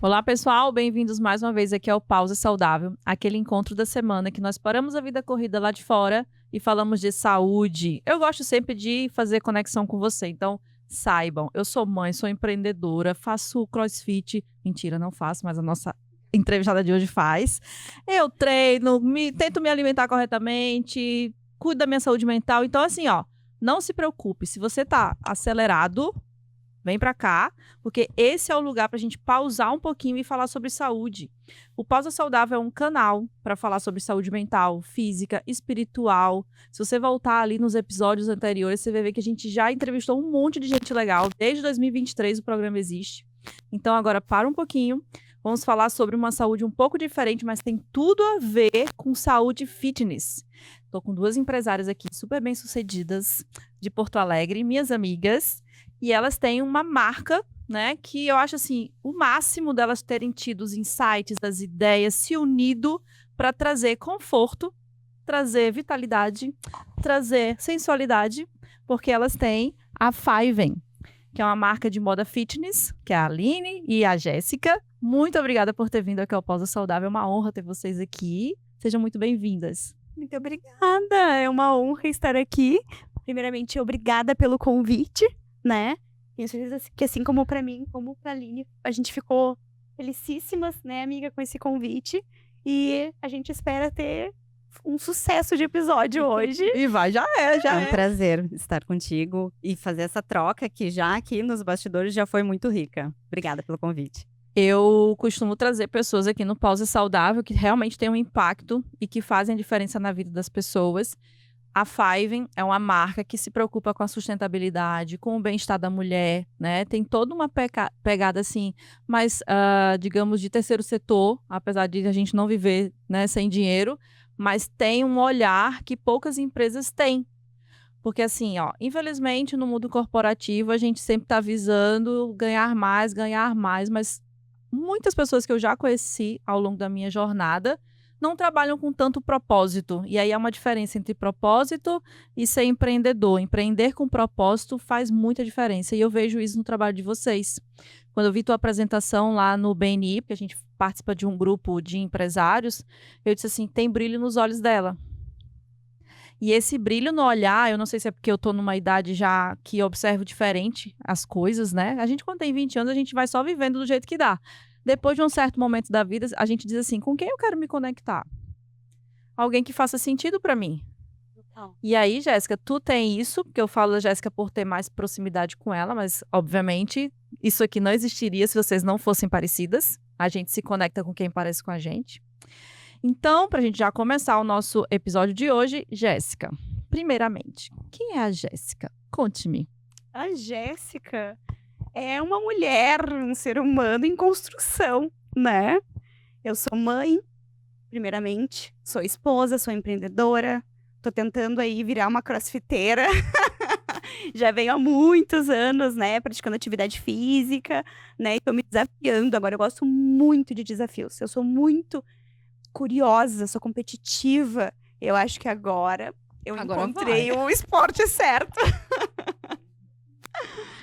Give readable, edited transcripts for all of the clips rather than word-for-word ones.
Olá, pessoal, bem-vindos mais uma vez aqui ao Pausa Saudável, aquele encontro da semana que nós paramos a vida corrida lá de fora e falamos de saúde. Eu gosto sempre de fazer conexão com você, então saibam, eu sou mãe, sou empreendedora, faço crossfit, mentira, não faço, mas a nossa entrevistada de hoje faz. Eu treino, tento me alimentar corretamente, cuido da minha saúde mental, então assim, ó, não se preocupe, se você tá acelerado, vem pra cá, porque esse é o lugar pra gente pausar um pouquinho e falar sobre saúde. O Pausa Saudável é um canal para falar sobre saúde mental, física, espiritual. Se você voltar ali nos episódios anteriores, você vai ver que a gente já entrevistou um monte de gente legal. Desde 2023 o programa existe. Então agora para um pouquinho, vamos falar sobre uma saúde um pouco diferente, mas tem tudo a ver com saúde fitness. Tô com duas empresárias aqui super bem-sucedidas de Porto Alegre, minhas amigas. E elas têm uma marca, né, que eu acho assim, o máximo delas terem tido os insights, das ideias, se unido para trazer conforto, trazer vitalidade, trazer sensualidade, porque elas têm a Fiven, que é uma marca de moda fitness, que é a Aline e a Jéssica. Muito obrigada por ter vindo aqui ao Pausa Saudável, é uma honra ter vocês aqui. Sejam muito bem-vindas. Muito obrigada, é uma honra estar aqui. Primeiramente, obrigada pelo convite, né? Tenho certeza que assim como para mim, como para a Aline, a gente ficou felicíssimas, né, amiga, com esse convite. E a gente espera ter um sucesso de episódio hoje. E vai, já é. Um prazer estar contigo e fazer essa troca que já aqui nos bastidores já foi muito rica. Obrigada pelo convite. Eu costumo trazer pessoas aqui no Pausa Saudável que realmente têm um impacto e que fazem a diferença na vida das pessoas. A Fiven é uma marca que se preocupa com a sustentabilidade, com o bem-estar da mulher, né? Tem toda uma pegada, assim, mais, digamos, de terceiro setor, apesar de a gente não viver, né, sem dinheiro, mas tem um olhar que poucas empresas têm. Porque, assim, ó, infelizmente, no mundo corporativo, a gente sempre está visando ganhar mais, mas muitas pessoas que eu já conheci ao longo da minha jornada não trabalham com tanto propósito. E aí há uma diferença entre propósito e ser empreendedor. Empreender com propósito faz muita diferença. E eu vejo isso no trabalho de vocês. Quando eu vi tua apresentação lá no BNI, porque a gente participa de um grupo de empresários, eu disse assim, tem brilho nos olhos dela. E esse brilho no olhar, eu não sei se é porque eu tô numa idade já que observo diferente as coisas, né? A gente, quando tem 20 anos, a gente vai só vivendo do jeito que dá. Depois de um certo momento da vida, a gente diz assim, com quem eu quero me conectar? Alguém que faça sentido para mim. E aí, Jéssica, tu tem isso, porque eu falo da Jéssica por ter mais proximidade com ela, mas, obviamente, isso aqui não existiria se vocês não fossem parecidas. A gente se conecta com quem parece com a gente. Então, pra gente já começar o nosso episódio de hoje, Jéssica, primeiramente, quem é a Jéssica? Conte-me. A Jéssica é uma mulher, um ser humano em construção, né? Eu sou mãe, primeiramente, sou esposa, sou empreendedora, tô tentando aí virar uma crossfiteira. Já venho há muitos anos, né, praticando atividade física, né, e tô me desafiando. Agora eu gosto muito de desafios, eu sou muito curiosa, sou competitiva. Eu acho que agora encontrei o esporte certo.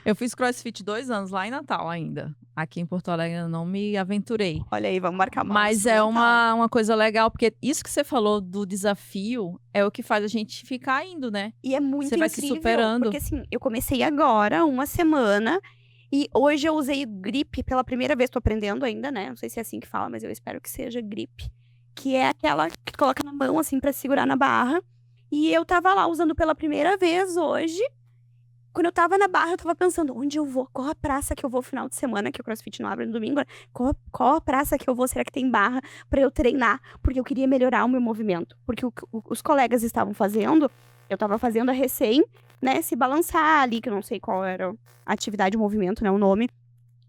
Eu fiz crossfit 2 anos lá em Natal ainda. Aqui em Porto Alegre eu não me aventurei. Olha aí, vamos marcar mais. Mas é uma coisa legal, porque isso que você falou do desafio é o que faz a gente ficar indo, né? E é muito Você vai se superando. Porque assim, eu comecei agora, uma semana, e hoje eu usei grip pela primeira vez, tô aprendendo ainda, né? Não sei se é assim que fala, mas eu espero que seja grip. Que é aquela que coloca na mão, assim, pra segurar na barra. E eu tava lá usando pela primeira vez hoje. Quando eu tava na barra, eu tava pensando, onde eu vou? Qual a praça que eu vou final de semana, que o CrossFit não abre no domingo? Qual a praça que eu vou? Será que tem barra pra eu treinar? Porque eu queria melhorar o meu movimento. Porque os colegas estavam fazendo, eu tava fazendo a recém, né, se balançar ali, que eu não sei qual era a atividade, o movimento, né, o nome.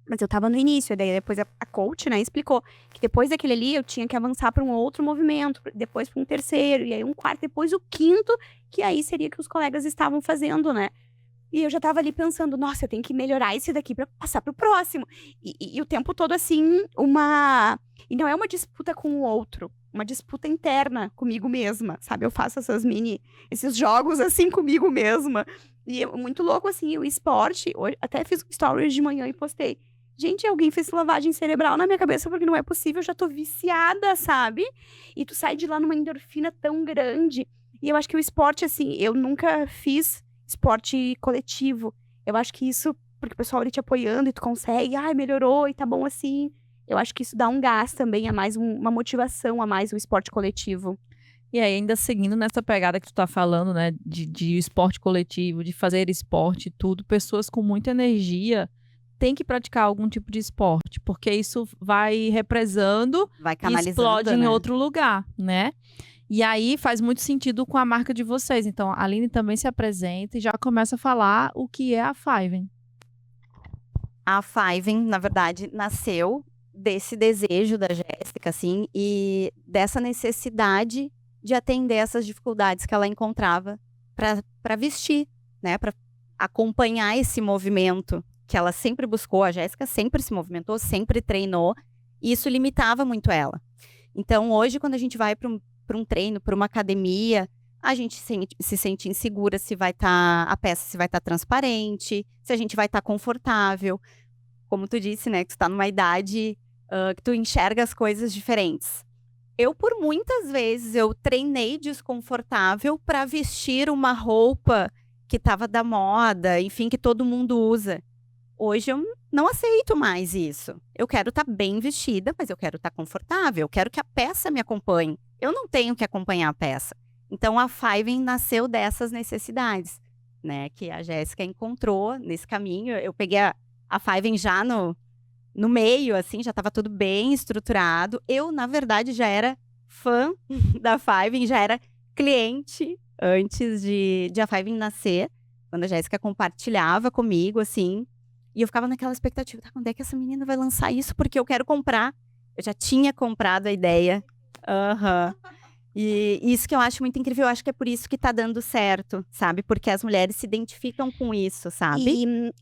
Mas eu tava no início, e daí depois a coach, né, explicou que depois daquele ali eu tinha que avançar para um outro movimento, depois para um terceiro, e aí um quarto, depois o quinto, que aí seria que os colegas estavam fazendo, né. E eu já tava ali pensando, nossa, eu tenho que melhorar esse daqui pra passar pro próximo. E o tempo todo, assim, E não é uma disputa com o outro, uma disputa interna comigo mesma, sabe? Eu faço esses jogos, assim, comigo mesma. E é muito louco, assim, o esporte. Hoje, até fiz stories de manhã e postei. gente, alguém fez lavagem cerebral na minha cabeça porque não é possível, eu já tô viciada, sabe? E tu sai de lá numa endorfina tão grande. E eu acho que o esporte, assim, eu nunca fiz esporte coletivo. Eu acho que isso, porque o pessoal ali te apoiando e tu consegue, ai, melhorou e tá bom assim. Eu acho que isso dá um gás também, a mais uma motivação a mais o esporte coletivo. E aí, ainda seguindo nessa pegada que tu tá falando, né, de esporte coletivo, de fazer esporte e tudo, pessoas com muita energia têm que praticar algum tipo de esporte, porque isso vai represando Vai e canalizando, explode em né? outro lugar, né? E aí faz muito sentido com a marca de vocês. Então, a Aline também se apresenta e já começa a falar o que é a Fiven. A Fiven, na verdade, nasceu desse desejo da Jéssica, assim, e dessa necessidade de atender essas dificuldades que ela encontrava para vestir, né? Para acompanhar esse movimento que ela sempre buscou. A Jéssica sempre se movimentou, sempre treinou, e isso limitava muito ela. Então, hoje, quando a gente vai para um treino, para uma academia, a gente se sente insegura se vai estar a peça se vai estar transparente, se a gente vai estar confortável. Como tu disse, né, que tu está numa idade que tu enxerga as coisas diferentes. Eu, por muitas vezes, eu treinei desconfortável para vestir uma roupa que estava da moda, enfim, que todo mundo usa. Hoje eu não aceito mais isso. Eu quero estar bem vestida, mas eu quero estar confortável. Eu quero que a peça me acompanhe. Eu não tenho que acompanhar a peça. Então, a Fiven nasceu dessas necessidades, né? Que a Jéssica encontrou nesse caminho. Eu peguei a Fiven já no meio, assim, já estava tudo bem estruturado. Eu, na verdade, já era fã da Fiven, já era cliente antes de a Fiven nascer, quando a Jéssica compartilhava comigo, assim. E eu ficava naquela expectativa, tá, quando é que essa menina vai lançar isso? Porque eu quero comprar. Eu já tinha comprado a ideia. E isso que eu acho muito incrível, eu acho que é por isso que tá dando certo, sabe? Porque as mulheres se identificam com isso, sabe? E,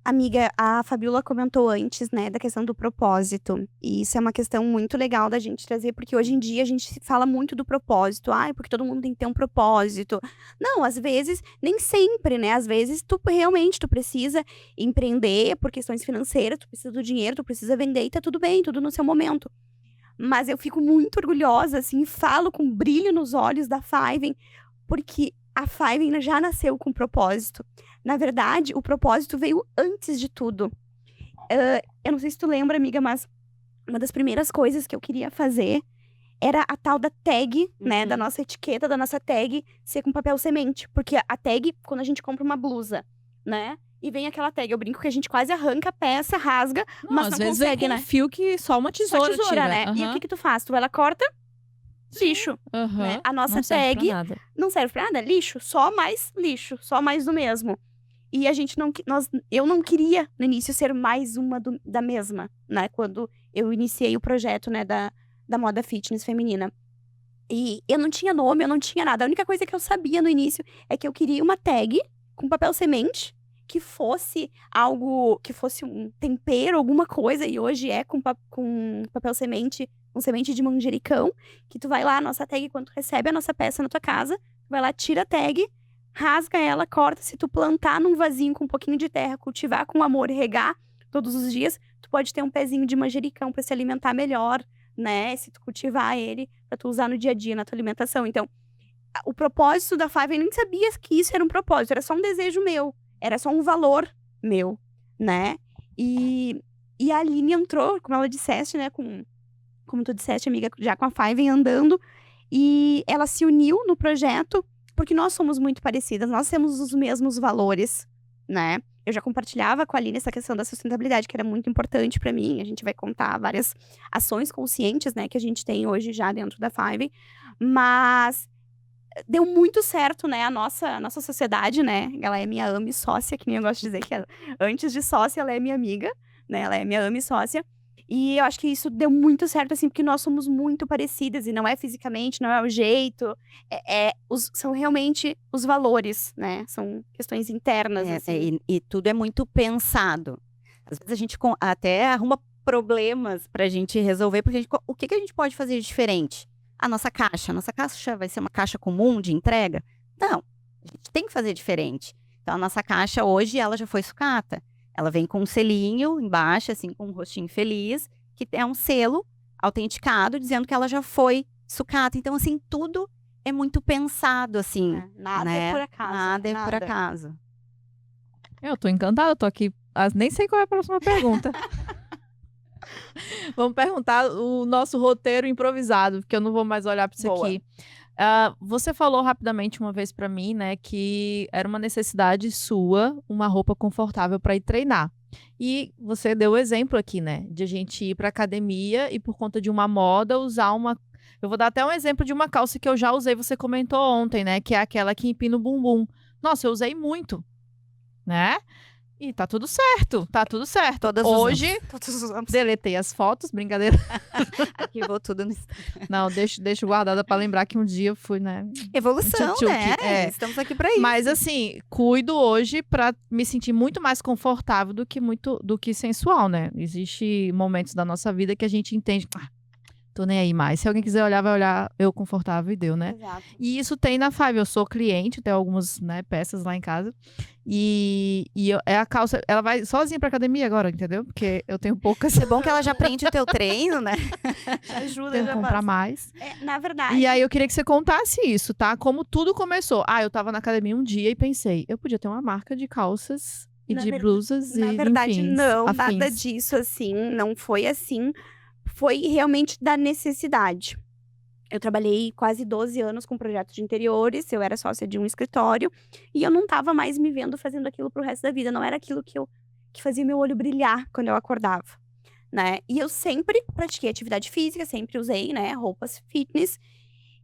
amiga, a Fabiola comentou antes, né, da questão do propósito. E isso é uma questão muito legal da gente trazer, porque hoje em dia a gente fala muito do propósito. Ai, porque todo mundo tem que ter um propósito. Não, às vezes, nem sempre, né? Às vezes, tu precisa empreender por questões financeiras, tu precisa do dinheiro, tu precisa vender e tá tudo bem, tudo no seu momento. Mas eu fico muito orgulhosa, assim, e falo com brilho nos olhos da Fiven, porque a Fiven já nasceu com propósito. Na verdade, o propósito veio antes de tudo. Eu não sei se tu lembra, amiga, mas uma das primeiras coisas que eu queria fazer era a tal da tag, né, da nossa etiqueta, da nossa tag, ser com papel semente. Porque a tag, quando a gente compra uma blusa, né, e vem aquela tag, eu brinco que a gente quase arranca a peça, rasga, mas às não vezes consegue, vem com né? um fio que só uma tesoura, Só tesoura, né? E o que tu faz? Tu vai lá, corta, lixo. Né? A nossa Não serve tag pra nada. não serve pra nada, lixo, só mais do mesmo. E a gente eu não queria no início ser mais uma da mesma, né? Quando eu iniciei o projeto, né, da moda fitness feminina. E eu não tinha nome, eu não tinha nada. A única coisa que eu sabia no início é que eu queria uma tag com papel semente, que fosse algo, que fosse um tempero, alguma coisa, e hoje é com papel semente, com semente de manjericão, que tu vai lá, a nossa tag, quando tu recebe a nossa peça na tua casa, tu vai lá, tira a tag, rasga ela, corta. Se tu plantar num vasinho com um pouquinho de terra, cultivar com amor e regar todos os dias, tu pode ter um pezinho de manjericão para se alimentar melhor, né? Se tu cultivar ele, para tu usar no dia a dia, na tua alimentação. Então, o propósito da Five, eu nem sabia que isso era um propósito, era só um desejo meu, era só um valor meu, né? E a Aline entrou, como ela disseste, né? Como tu disseste, amiga, já com a Five andando, e ela se uniu no projeto, porque nós somos muito parecidas, nós temos os mesmos valores, né? Eu já compartilhava com a Aline essa questão da sustentabilidade, que era muito importante para mim. A gente vai contar várias ações conscientes, né, que a gente tem hoje já dentro da Five. Mas deu muito certo, né, a nossa sociedade, né? Ela é minha AME sócia, que nem eu gosto de dizer, que antes de sócia, ela é minha amiga, né? Ela é minha AME sócia. E eu acho que isso deu muito certo, assim, porque nós somos muito parecidas. E não é fisicamente, não é o jeito. São realmente os valores, né? São questões internas, assim. E tudo é muito pensado. Às vezes a gente até arruma problemas pra gente resolver. Porque o que a gente pode fazer de diferente? A nossa caixa vai ser uma caixa comum de entrega? Não, a gente tem que fazer diferente. Então, a nossa caixa hoje, ela já foi sucata. Ela vem com um selinho embaixo, assim, com um rostinho feliz, que é um selo autenticado, dizendo que ela já foi sucata. Então, assim, tudo é muito pensado, assim. Nada né? é por acaso. Nada é por acaso. Eu tô encantada, eu tô aqui. Nem sei qual é a próxima pergunta. Vamos perguntar o nosso roteiro improvisado, porque eu não vou mais olhar para isso Boa. aqui. Você falou rapidamente uma vez para mim, né, que era uma necessidade sua, uma roupa confortável para ir treinar. E você deu o exemplo aqui, né, de a gente ir para academia e por conta de uma moda usar uma. Eu vou dar até um exemplo de uma calça que eu já usei, você comentou ontem, né, que é aquela que empina o bumbum. Nossa, eu usei muito, né? E tá tudo certo, tá tudo certo. Todas Hoje, Todos usamos. deletei as fotos, brincadeira. Arquivou tudo no Não, deixo guardada pra lembrar que um dia eu fui, né? Evolução, Tchutchuque, né? Estamos aqui pra isso. Mas assim, cuido hoje pra me sentir muito mais confortável do que sensual, né? Existem momentos da nossa vida que a gente entende, tô nem aí mais. Se alguém quiser olhar, vai olhar eu confortável e deu, né? Exato. E isso tem na Five. Eu sou cliente, tenho algumas, né, peças lá em casa. É a calça. Ela vai sozinha pra academia agora, entendeu? Porque eu tenho poucas. É bom que ela já aprende o teu treino, né? Ajuda, Tenho que já comprar faz. mais. Na verdade. E aí eu queria que você contasse isso, tá? Como tudo começou. Eu tava na academia um dia e pensei, eu podia ter uma marca de calças e Na de ver- blusas Na e verdade, enfins, não, afins. nada disso assim, não foi assim. Foi realmente da necessidade. Eu trabalhei quase 12 anos com projetos de interiores, eu era sócia de um escritório, e eu não estava mais me vendo fazendo aquilo pro resto da vida, não era aquilo que fazia meu olho brilhar quando eu acordava, né? E eu sempre pratiquei atividade física, sempre usei, né, roupas fitness,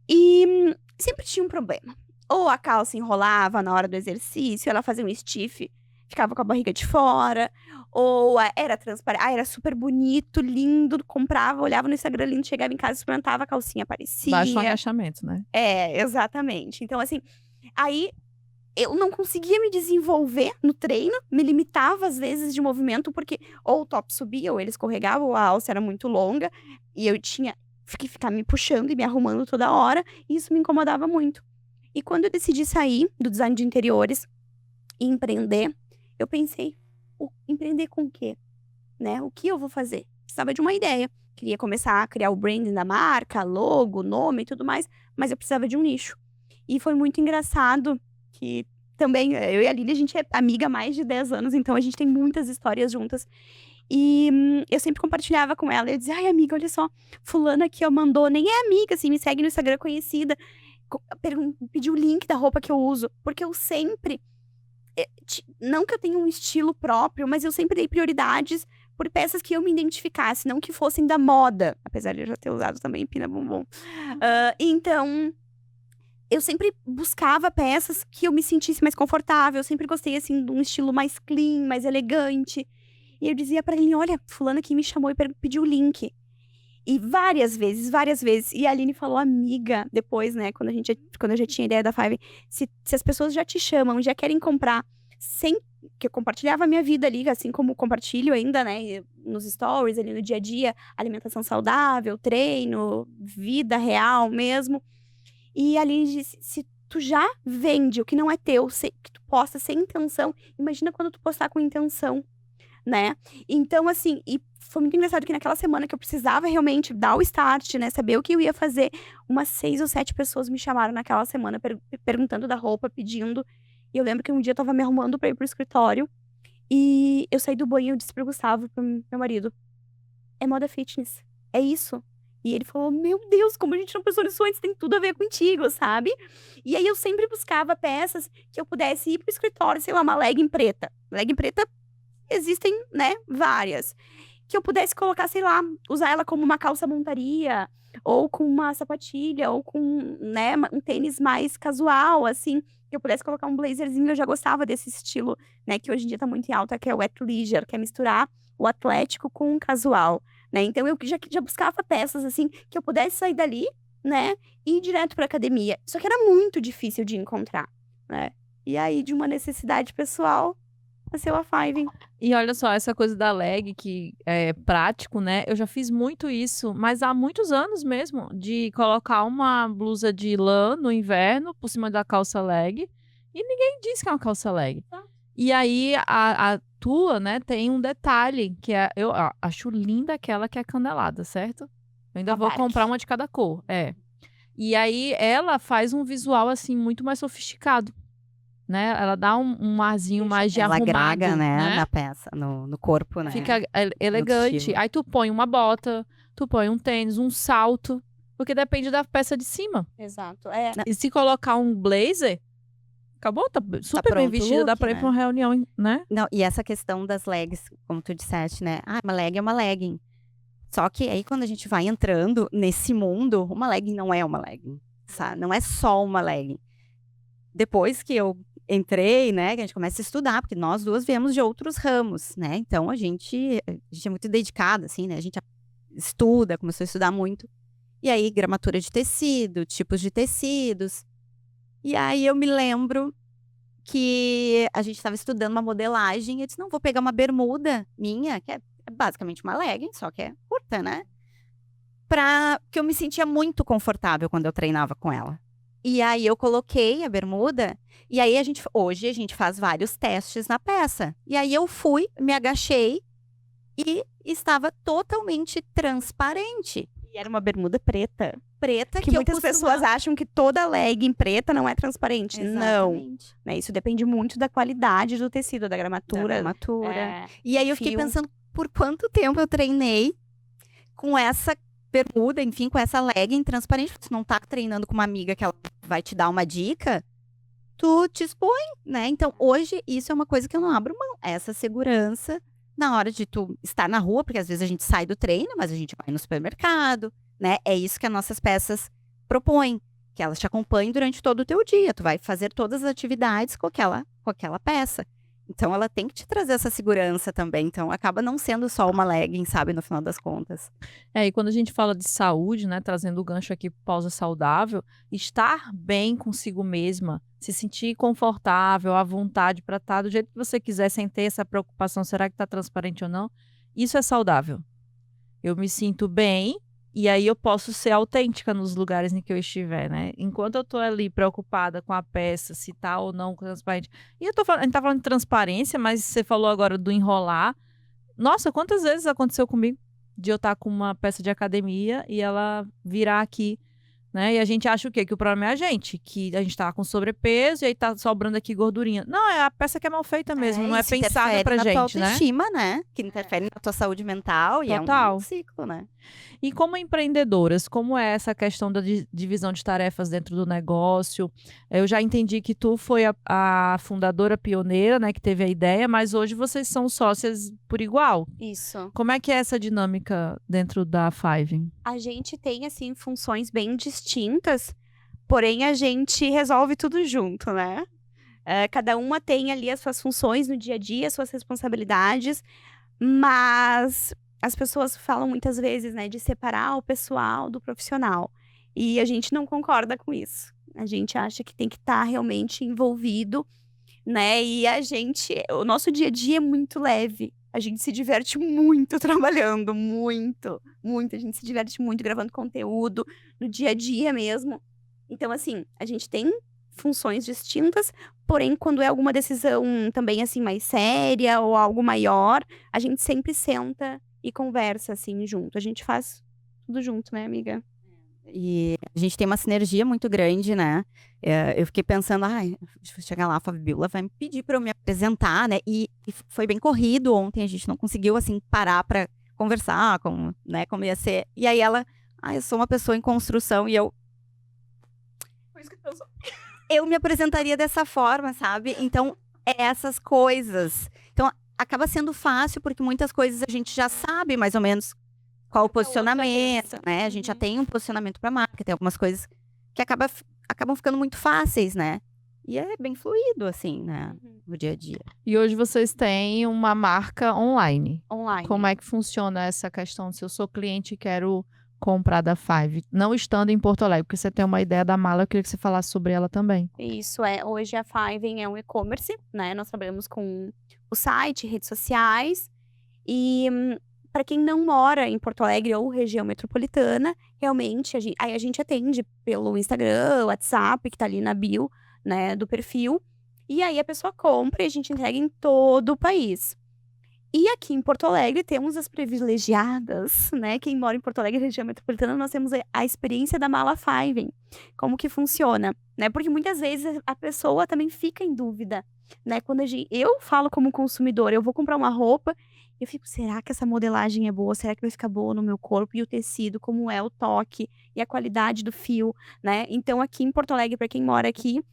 e sempre tinha um problema. Ou a calça enrolava na hora do exercício, ela fazia um stiff, ficava com a barriga de fora, ou era transparente, era super bonito, lindo, comprava, olhava no Instagram lindo, chegava em casa, experimentava, a calcinha aparecia. Baixo agachamento, né? Exatamente. Então, assim, aí eu não conseguia me desenvolver no treino, me limitava às vezes de movimento, porque ou o top subia, ou ele escorregava, ou a alça era muito longa, e eu tinha que ficar me puxando e me arrumando toda hora, e isso me incomodava muito. E quando eu decidi sair do design de interiores e empreender, eu pensei, empreender com o quê? Né? O que eu vou fazer? Precisava de uma ideia. Queria começar a criar o branding da marca, logo, nome e tudo mais, mas eu precisava de um nicho. E foi muito engraçado que também, eu e a Lili, a gente é amiga há mais de 10 anos, então a gente tem muitas histórias juntas. E eu sempre compartilhava com ela, eu dizia, ai amiga, olha só, fulana aqui, ó, mandou, nem é amiga, assim, me segue no Instagram, conhecida, pediu o link da roupa que eu uso, porque eu sempre, não que eu tenha um estilo próprio, mas eu sempre dei prioridades por peças que eu me identificasse, não que fossem da moda, apesar de eu já ter usado também Pina Bumbum. Então, eu sempre buscava peças que eu me sentisse mais confortável, eu sempre gostei, assim, de um estilo mais clean, mais elegante. E eu dizia pra ele, olha, fulana que me chamou e pediu o link. E várias vezes. E a Aline falou, amiga, depois, né, quando eu já tinha ideia da Five, se as pessoas já te chamam, já querem comprar, sem que eu compartilhava a minha vida ali, assim como compartilho ainda, né, nos stories, ali no dia a dia, alimentação saudável, treino, vida real mesmo. E a Aline disse, se tu já vende o que não é teu, que tu posta sem intenção, imagina quando tu postar com intenção, né? Então, assim, e foi muito engraçado que naquela semana que eu precisava realmente dar o start, né? Saber o que eu ia fazer, umas 6 ou 7 pessoas me chamaram naquela semana perguntando da roupa, pedindo. E eu lembro que um dia eu tava me arrumando pra ir pro escritório e eu saí do banho e eu disse pro Gustavo, pro meu marido, é moda fitness, é isso. E ele falou, meu Deus, como a gente não pensou nisso antes, tem tudo a ver contigo, sabe? E aí eu sempre buscava peças que eu pudesse ir pro escritório, sei lá, uma legging preta. Legging preta existem, né, várias. Que eu pudesse colocar, sei lá, usar ela como uma calça montaria, ou com uma sapatilha, ou com, né, um tênis mais casual, assim. Que eu pudesse colocar um blazerzinho, eu já gostava desse estilo, né, que hoje em dia tá muito em alta, que é o athleisure, que é misturar o atlético com o casual, né. Então eu já buscava peças, assim, que eu pudesse sair dali, né, e ir direto pra academia. Só que era muito difícil de encontrar, né. E aí, de uma necessidade pessoal, nasceu a Five. E olha só, essa coisa da leg, que é prático, né? Eu já fiz muito isso, mas há muitos anos mesmo, de colocar uma blusa de lã no inverno por cima da calça leg. E ninguém diz que é uma calça leg. E aí, a tua, né, tem um detalhe, que é, eu acho linda aquela que é canelada, certo? Eu ainda A vou Dark. comprar uma de cada cor, E aí, ela faz um visual, assim, muito mais sofisticado, né? Ela dá um arzinho mais de Ela arrumado, agrega, né, né? na peça, no corpo, né? Fica elegante. estilo. Aí tu põe uma bota, tu põe um tênis, um salto, porque depende da peça de cima. Exato. E se colocar um blazer, acabou, tá super bem pronto o vestida, dá look, pra ir né? pra uma reunião, né? Não, e essa questão das legs, como tu disseste, né? Ah, uma leg é uma legging. Só que aí quando a gente vai entrando nesse mundo, uma legging não é uma legging, sabe? Não é só uma legging. Depois que eu entrei, né, que a gente começa a estudar, porque nós duas viemos de outros ramos, né? Então a gente é muito dedicada, assim, né? A gente estuda, começou a estudar muito. E aí, gramatura de tecido, tipos de tecidos. E aí eu me lembro que a gente estava estudando uma modelagem, e eu disse, não, vou pegar uma bermuda minha, que é basicamente uma legging, só que é curta, né? Porque eu me sentia muito confortável quando eu treinava com ela. E aí eu coloquei a bermuda, e aí hoje a gente faz vários testes na peça. E aí eu fui, me agachei, e estava totalmente transparente. E era uma bermuda preta. Preta Que eu muitas pessoas acham que toda legging preta não é transparente. Não. Exatamente. Né? Isso depende muito da qualidade do tecido, da gramatura. Da gramatura. É, E aí eu fiquei fio. pensando por quanto tempo eu treinei com essa bermuda, enfim, com essa legging transparente. Tu não tá treinando com uma amiga que ela vai te dar uma dica, tu te expõe, né? Então, hoje, isso é uma coisa que eu não abro mão. Essa segurança na hora de tu estar na rua, porque às vezes a gente sai do treino, mas a gente vai no supermercado, né? É isso que as nossas peças propõem, que elas te acompanhem durante todo o teu dia. Tu vai fazer todas as atividades com aquela peça. Então, ela tem que te trazer essa segurança também. Então, acaba não sendo só uma legging, sabe, no final das contas. E quando a gente fala de saúde, né, trazendo o gancho aqui pro pausa saudável, estar bem consigo mesma, se sentir confortável, à vontade para estar do jeito que você quiser, sem ter essa preocupação, será que tá transparente ou não? Isso é saudável. Eu me sinto bem e aí eu posso ser autêntica nos lugares em que eu estiver, né? Enquanto eu tô ali preocupada com a peça, se tá ou não transparente. E a gente tá falando de transparência, mas você falou agora do enrolar. Nossa, quantas vezes aconteceu comigo de eu estar com uma peça de academia e ela virar aqui, né? E a gente acha o quê? Que o problema é a gente, que a gente tá com sobrepeso e aí tá sobrando aqui gordurinha. Não, é a peça que é mal feita mesmo, não é isso pensada interfere pra na tua gente, né? autoestima, né? Que interfere na tua saúde mental e é Total. um ciclo, né? E como empreendedoras, como é essa questão da divisão de tarefas dentro do negócio? Eu já entendi que tu foi a fundadora pioneira, né, que teve a ideia, mas hoje vocês são sócias por igual. Isso. Como é que é essa dinâmica dentro da Five? A gente tem, assim, funções bem distintas, porém a gente resolve tudo junto, né? Cada uma tem ali as suas funções no dia a dia, as suas responsabilidades, mas as pessoas falam muitas vezes, né, de separar o pessoal do profissional. E a gente não concorda com isso. A gente acha que tem que estar realmente envolvido, né? E o nosso dia a dia é muito leve. A gente se diverte muito trabalhando, muito, muito. A gente se diverte muito gravando conteúdo no dia a dia mesmo. Então, assim, a gente tem funções distintas, porém, quando é alguma decisão também, assim, mais séria ou algo maior, a gente sempre senta e conversa, assim, junto. A gente faz tudo junto, né, amiga? E a gente tem uma sinergia muito grande, né? Eu fiquei pensando, deixa eu chegar lá, a Fabiola vai me pedir para eu me apresentar, né? E foi bem corrido ontem, a gente não conseguiu, assim, parar para conversar, como ia ser. E aí ela, eu sou uma pessoa em construção e eu... Por isso que eu sou. Eu me apresentaria dessa forma, sabe? Então, é essas coisas. Então, acaba sendo fácil, porque muitas coisas a gente já sabe mais ou menos qual o posicionamento, né? A gente já tem um posicionamento para a marca, tem algumas coisas que acabam ficando muito fáceis, né? E é bem fluido, assim, né? No dia a dia. E hoje vocês têm uma marca online. Online. Como é que funciona essa questão? Se eu sou cliente e quero comprar da Five, não estando em Porto Alegre, porque você tem uma ideia da mala, eu queria que você falasse sobre ela também. Isso, hoje a Five é um e-commerce, né? Nós trabalhamos com o site, redes sociais e para quem não mora em Porto Alegre ou região metropolitana, realmente a gente atende pelo Instagram, WhatsApp, que tá ali na bio, né, do perfil. E aí a pessoa compra e a gente entrega em todo o país. E aqui em Porto Alegre temos as privilegiadas, né? Quem mora em Porto Alegre, região metropolitana, nós temos a experiência da mala Fiven. Como que funciona, né? Porque muitas vezes a pessoa também fica em dúvida, né? Quando eu falo como consumidor, eu vou comprar uma roupa, eu fico, será que essa modelagem é boa? Será que vai ficar boa no meu corpo? E o tecido, como é o toque e a qualidade do fio, né? Então aqui em Porto Alegre, para quem mora aqui,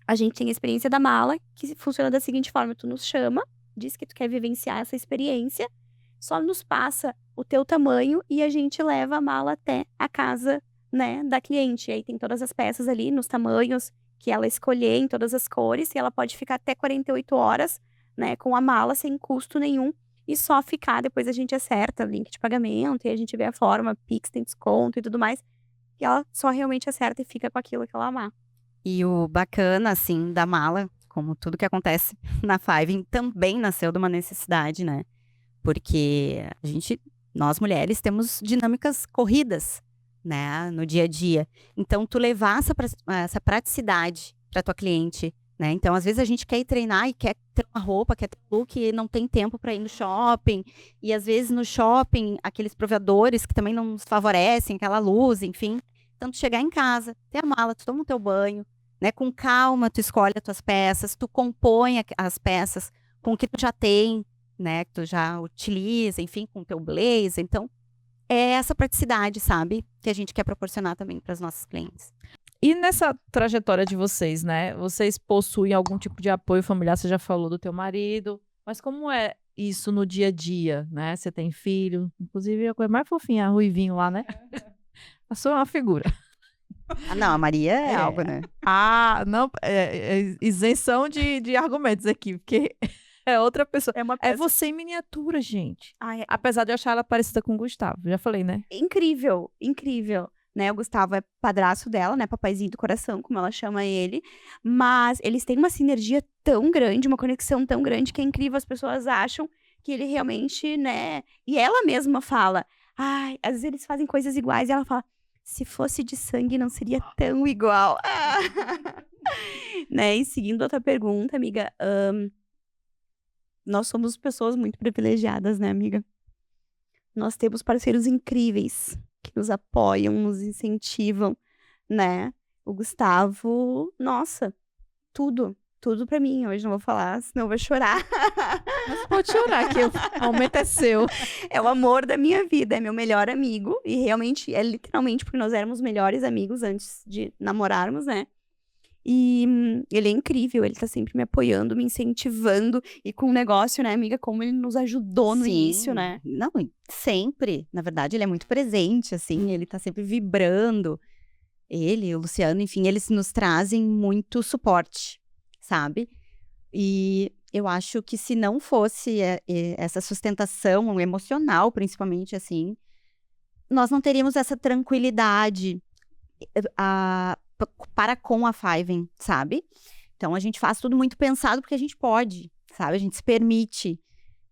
a gente tem a experiência da mala, que funciona da seguinte forma: tu nos chama, diz que tu quer vivenciar essa experiência, só nos passa o teu tamanho e a gente leva a mala até a casa, né, da cliente. E aí tem todas as peças ali nos tamanhos que ela escolher, em todas as cores, e ela pode ficar até 48 horas, né, com a mala sem custo nenhum, e só ficar, depois a gente acerta link de pagamento, e a gente vê a forma, Pix tem desconto e tudo mais, e ela só realmente acerta e fica com aquilo que ela amar. E o bacana, assim, da mala, como tudo que acontece na Fiven, também nasceu de uma necessidade, né? Porque nós mulheres, temos dinâmicas corridas, né? No dia a dia. Então, tu levar essa praticidade para tua cliente, né? Então, às vezes a gente quer ir treinar e quer ter uma roupa, quer ter um look e não tem tempo para ir no shopping. E às vezes no shopping, aqueles provedores que também não nos favorecem, aquela luz, enfim. Então, tu chegar em casa, ter a mala, tu toma o teu banho, né? Com calma, tu escolhe as tuas peças, tu compõe as peças com o que tu já tem, né? Que tu já utiliza, enfim, com o teu blazer. Então, é essa praticidade, sabe? Que a gente quer proporcionar também para os nossos clientes. E nessa trajetória de vocês, né? Vocês possuem algum tipo de apoio familiar? Você já falou do teu marido, mas como é isso no dia a dia, né? Você tem filho, inclusive a coisa mais fofinha, a Ruivinho lá, né? A sua é uma figura. Ah, não, a Maria é algo, né? Ah, não, isenção de argumentos aqui, porque é outra pessoa. É você em miniatura, gente. Ai, Apesar de eu achar ela parecida com o Gustavo, já falei, né? incrível, incrível. Né, o Gustavo é padrasto dela, né, papaizinho do coração, como ela chama ele, mas eles têm uma sinergia tão grande, uma conexão tão grande, que é incrível, as pessoas acham que ele realmente, né, e ela mesma fala, ai, às vezes eles fazem coisas iguais, e ela fala, se fosse de sangue não seria tão igual. Né, e seguindo outra pergunta, amiga, nós somos pessoas muito privilegiadas, né, amiga? Nós temos parceiros incríveis, que nos apoiam, nos incentivam, né? O Gustavo, nossa, tudo pra mim. Hoje não vou falar, senão eu vou chorar. Mas pode chorar, que o momento é seu. É o amor da minha vida, é meu melhor amigo. E realmente, é literalmente porque nós éramos melhores amigos antes de namorarmos, né? E ele é incrível, ele tá sempre me apoiando, me incentivando. E com o negócio, né, amiga, como ele nos ajudou no início, né? Não, sempre. Na verdade, ele é muito presente, assim, ele tá sempre vibrando. Ele, o Luciano, enfim, eles nos trazem muito suporte, sabe? E eu acho que se não fosse essa sustentação emocional, principalmente, assim, nós não teríamos essa tranquilidade para com a Fiven, sabe? Então, a gente faz tudo muito pensado porque a gente pode, sabe? A gente se permite.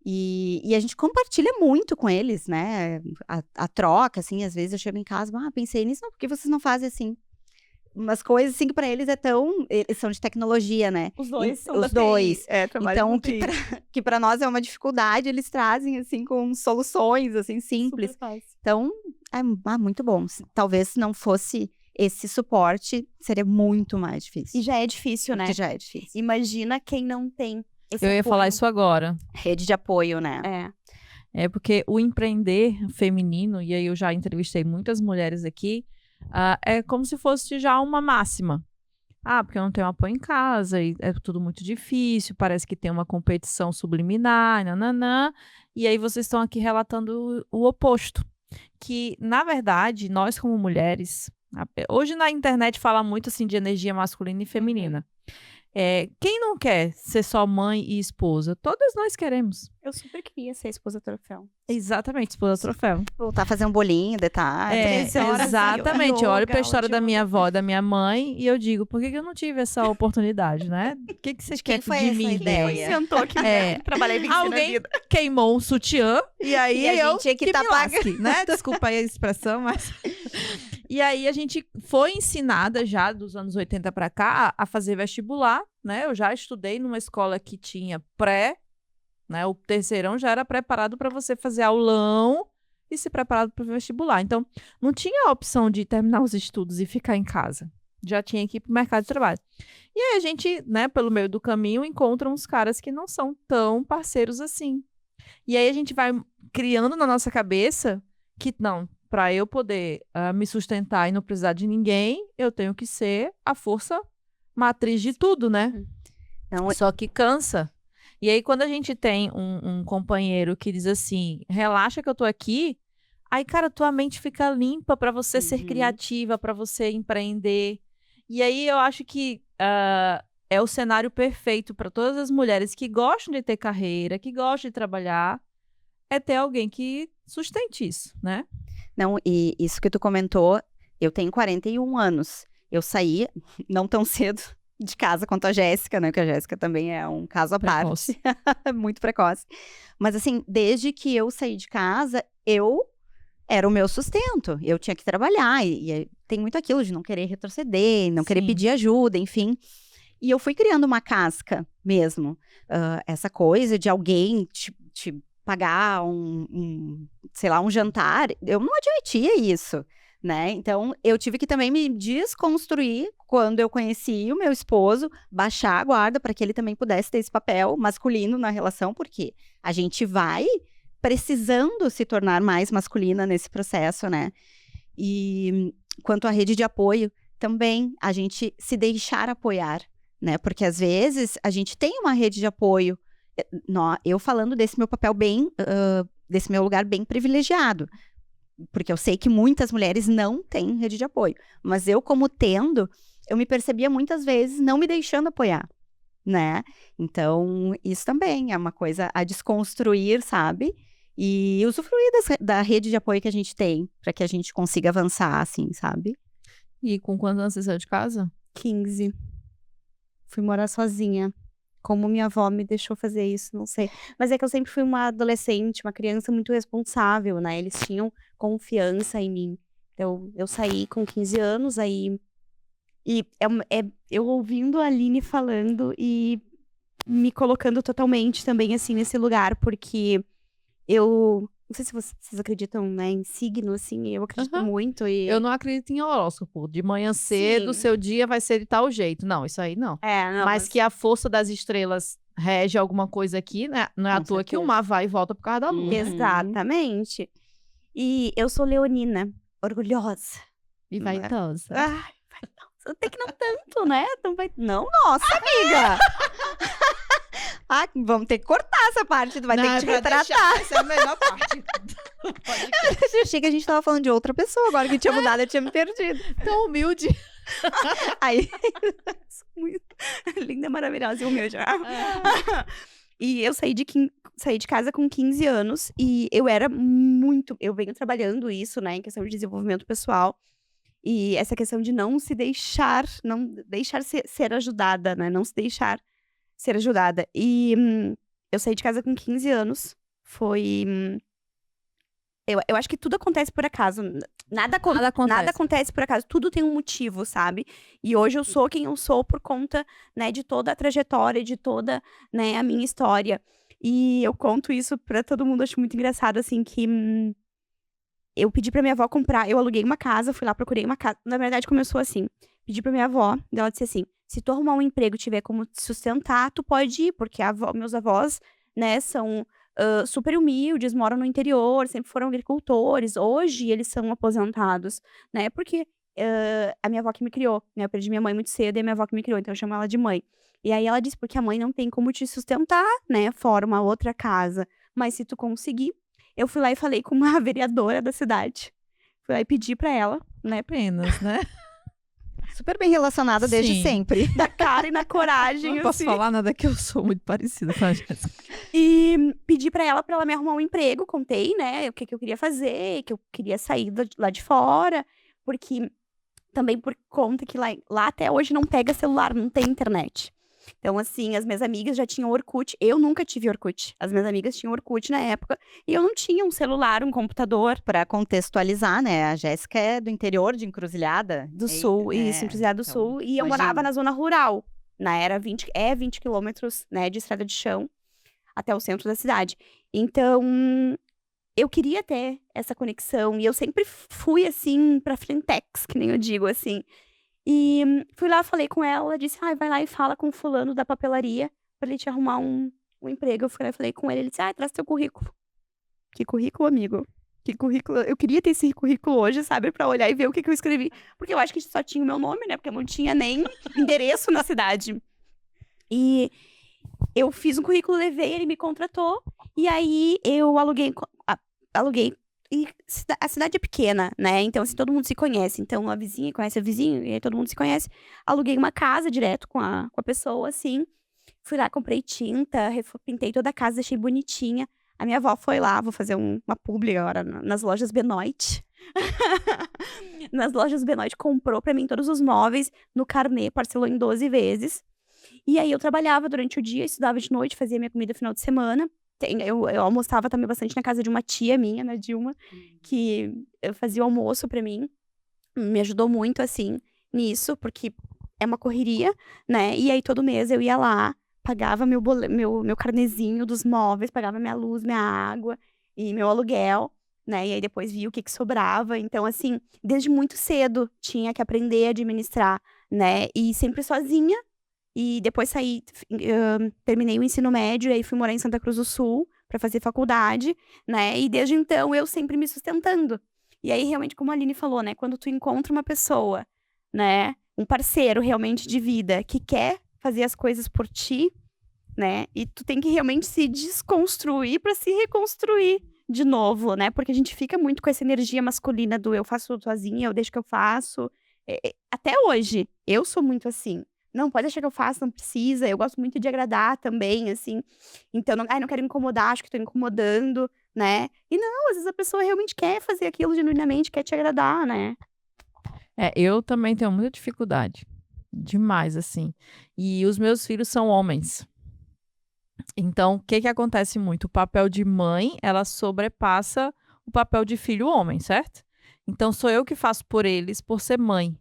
E a gente compartilha muito com eles, né? A troca, assim, às vezes eu chego em casa, pensei nisso, não, por que vocês não fazem assim? Umas coisas, assim, que pra eles eles são de tecnologia, né? Os dois são os dois. Então, que pra nós é uma dificuldade, eles trazem, assim, com soluções, assim, simples. Então, é muito bom. Talvez se não fosse esse suporte, seria muito mais difícil. E já é difícil, né? Já é difícil. Imagina quem não tem esse Eu ia apoio. falar isso agora. Rede de apoio, né? É porque o empreender feminino, e aí eu já entrevistei muitas mulheres aqui, é como se fosse já uma máxima. Porque eu não tenho apoio em casa, e é tudo muito difícil, parece que tem uma competição subliminar, nananã, e aí vocês estão aqui relatando o oposto. Que, na verdade, nós como mulheres, hoje na internet fala muito assim de energia masculina e feminina. Quem não quer ser só mãe e esposa? Todas nós queremos. Eu super queria ser esposa troféu. Exatamente, esposa troféu. Voltar a fazer um bolinho de tarde. 13 horas Exatamente. Eu olho pra yoga, história da ótimo. minha avó, da minha mãe, e eu digo, por que eu não tive essa oportunidade, né? O que você quer foi de essa mim, ideia? Deus? Inventou que trabalhei 20 na Alguém vida. queimou um sutiã, e aí E a eu gente tinha que me tá lasque, né? Desculpa aí a expressão, mas... E aí a gente foi ensinada já, dos anos 80 pra cá, a fazer vestibular, né? Eu já estudei numa escola que tinha né? O terceirão já era preparado para você fazer aulão e se preparar para o vestibular. Então, não tinha a opção de terminar os estudos e ficar em casa. Já tinha que ir para o mercado de trabalho. E aí a gente, né, pelo meio do caminho, encontra uns caras que não são tão parceiros assim. E aí a gente vai criando na nossa cabeça que, não, para eu poder me sustentar e não precisar de ninguém, eu tenho que ser a força matriz de tudo, né? Não, Só que cansa. E aí, quando a gente tem um companheiro que diz assim, relaxa que eu tô aqui, aí, cara, tua mente fica limpa para você ser criativa, para você empreender. E aí, eu acho que é o cenário perfeito para todas as mulheres que gostam de ter carreira, que gostam de trabalhar, é ter alguém que sustente isso, né? Não, e isso que tu comentou, eu tenho 41 anos. Eu saí não tão cedo de casa quanto a Jéssica, né? Que a Jéssica também é um caso à parte. Muito precoce. Mas assim, desde que eu saí de casa, era o meu sustento. Eu tinha que trabalhar. E tem muito aquilo de não querer retroceder, não querer pedir ajuda, enfim. E eu fui criando uma casca mesmo. Essa coisa de alguém te pagar sei lá, um jantar. Eu não admitia isso. Né? Então, eu tive que também me desconstruir quando eu conheci o meu esposo, baixar a guarda para que ele também pudesse ter esse papel masculino na relação, porque a gente vai precisando se tornar mais masculina nesse processo, né? E quanto à rede de apoio, também a gente se deixar apoiar, né? Porque às vezes a gente tem uma rede de apoio, eu falando desse meu papel desse meu lugar bem privilegiado, porque eu sei que muitas mulheres não têm rede de apoio. Mas eu, como tendo, eu me percebia muitas vezes não me deixando apoiar, né? Então, isso também é uma coisa a desconstruir, sabe? E usufruir da rede de apoio que a gente tem, para que a gente consiga avançar, assim, sabe? E com quantos anos você saiu de casa? 15. Fui morar sozinha. Como minha avó me deixou fazer isso, não sei. Mas é que eu sempre fui uma adolescente, uma criança muito responsável, né? Eles tinham confiança em mim. Então, eu saí com 15 anos, aí... E eu ouvindo a Aline falando e me colocando totalmente também, assim, nesse lugar, porque eu... Não sei se vocês acreditam, né, em signo, assim, eu acredito muito. Eu não acredito em horóscopo. De manhã cedo, seu dia vai ser de tal jeito. Não, isso aí não. Não, mas que a força das estrelas rege alguma coisa aqui, né? Não é à toa que o mar vai e volta por causa da lua. Exatamente. E eu sou leonina, orgulhosa. E vaidosa. Ai, vaidosa. Até que não tanto, né? Não, nossa, amiga! Vamos ter que cortar essa parte, vai ter que te retratar. Essa é a melhor parte. Eu achei que a gente tava falando de outra pessoa, agora que tinha mudado, eu tinha me perdido. Tão humilde. Aí, muito linda, maravilhosa e humilde. E eu saí de casa com 15 anos e eu era muito... Eu venho trabalhando isso, né, em questão de desenvolvimento pessoal. E essa questão de não se deixar, não deixar ser ajudada, né, não se deixar ser ajudada. E eu saí de casa com 15 anos. Foi... Eu acho que tudo acontece por acaso. Nada acontece por acaso. Tudo tem um motivo, sabe? E hoje eu sou quem eu sou por conta, né, de toda a trajetória, de toda, né, a minha história. E eu conto isso pra todo mundo. Acho muito engraçado, assim, que... eu pedi pra minha avó comprar... Eu aluguei uma casa, fui lá, procurei uma casa. Na verdade, começou assim. Pedi pra minha avó, e ela disse assim... Se tu arrumar um emprego e tiver como te sustentar, tu pode ir. Porque meus avós, né, são super humildes, moram no interior, sempre foram agricultores. Hoje, eles são aposentados, né? Porque a minha avó que me criou, né? Eu perdi minha mãe muito cedo e a minha avó que me criou. Então, eu chamo ela de mãe. E aí, ela disse, porque a mãe não tem como te sustentar, né? Fora uma outra casa. Mas se tu conseguir... Eu fui lá e falei com uma vereadora da cidade. Fui lá e pedi pra ela, né? Apenas, né? Super bem relacionada desde sempre. Da cara e na coragem, Não posso falar nada que eu sou muito parecida com a Jéssica. E pedi pra ela me arrumar um emprego. Contei, né, o que eu queria fazer, que eu queria sair lá de fora. Porque também por conta que lá até hoje não pega celular, não tem internet. Então, assim, as minhas amigas já tinham Orkut. Eu nunca tive Orkut. As minhas amigas tinham Orkut na época. E eu não tinha um celular, um computador. Pra contextualizar, né? A Jéssica é do interior de Encruzilhada. Do Sul, isso, Encruzilhada do então, Sul. E eu morava na zona rural. Era 20 quilômetros, né, de estrada de chão até o centro da cidade. Então, eu queria ter essa conexão. E eu sempre fui, assim, pra frentex, que nem eu digo, assim. E fui lá, falei com ela, disse, vai lá e fala com o fulano da papelaria pra ele te arrumar um emprego. Eu fui lá e falei com ele, ele disse, traz teu currículo. Que currículo, amigo? Que currículo? Eu queria ter esse currículo hoje, sabe? Pra olhar e ver o que eu escrevi. Porque eu acho que só tinha o meu nome, né? Porque eu não tinha nem endereço na cidade. E eu fiz um currículo, levei, ele me contratou. E aí, eu aluguei. E a cidade é pequena, né? Então, assim, todo mundo se conhece. Então, a vizinha conhece a vizinha, e aí todo mundo se conhece. Aluguei uma casa direto com a pessoa, assim. Fui lá, comprei tinta, pintei toda a casa, deixei bonitinha. A minha avó foi lá, vou fazer uma publi agora, nas lojas Benoit. Nas lojas Benoit, comprou pra mim todos os móveis no carnê, parcelou em 12 vezes. E aí, eu trabalhava durante o dia, estudava de noite, fazia minha comida no final de semana. Eu almoçava também bastante na casa de uma tia minha, na Dilma, que eu fazia o almoço pra mim. Me ajudou muito, assim, nisso, porque é uma correria, né? E aí, todo mês eu ia lá, pagava meu carnezinho dos móveis, pagava minha luz, minha água e meu aluguel, né? E aí, depois via o que sobrava. Então, assim, desde muito cedo, tinha que aprender a administrar, né? E sempre sozinha. E depois saí, terminei o ensino médio, e aí fui morar em Santa Cruz do Sul para fazer faculdade, né? E desde então eu sempre me sustentando. E aí, realmente, como a Aline falou, né? Quando tu encontra uma pessoa, né? Um parceiro realmente de vida que quer fazer as coisas por ti, né? E tu tem que realmente se desconstruir para se reconstruir de novo, né? Porque a gente fica muito com essa energia masculina do eu faço tudo sozinha, eu deixo que eu faço. Até hoje, eu sou muito assim. Não, pode deixar que eu faço, não precisa. Eu gosto muito de agradar também, assim. Então, não quero incomodar, acho que tô incomodando, né? E não, às vezes a pessoa realmente quer fazer aquilo genuinamente, quer te agradar, né? Eu também tenho muita dificuldade. Demais, assim. E os meus filhos são homens. Então, o que acontece muito? O papel de mãe, ela sobrepassa o papel de filho homem, certo? Então, sou eu que faço por eles, por ser mãe.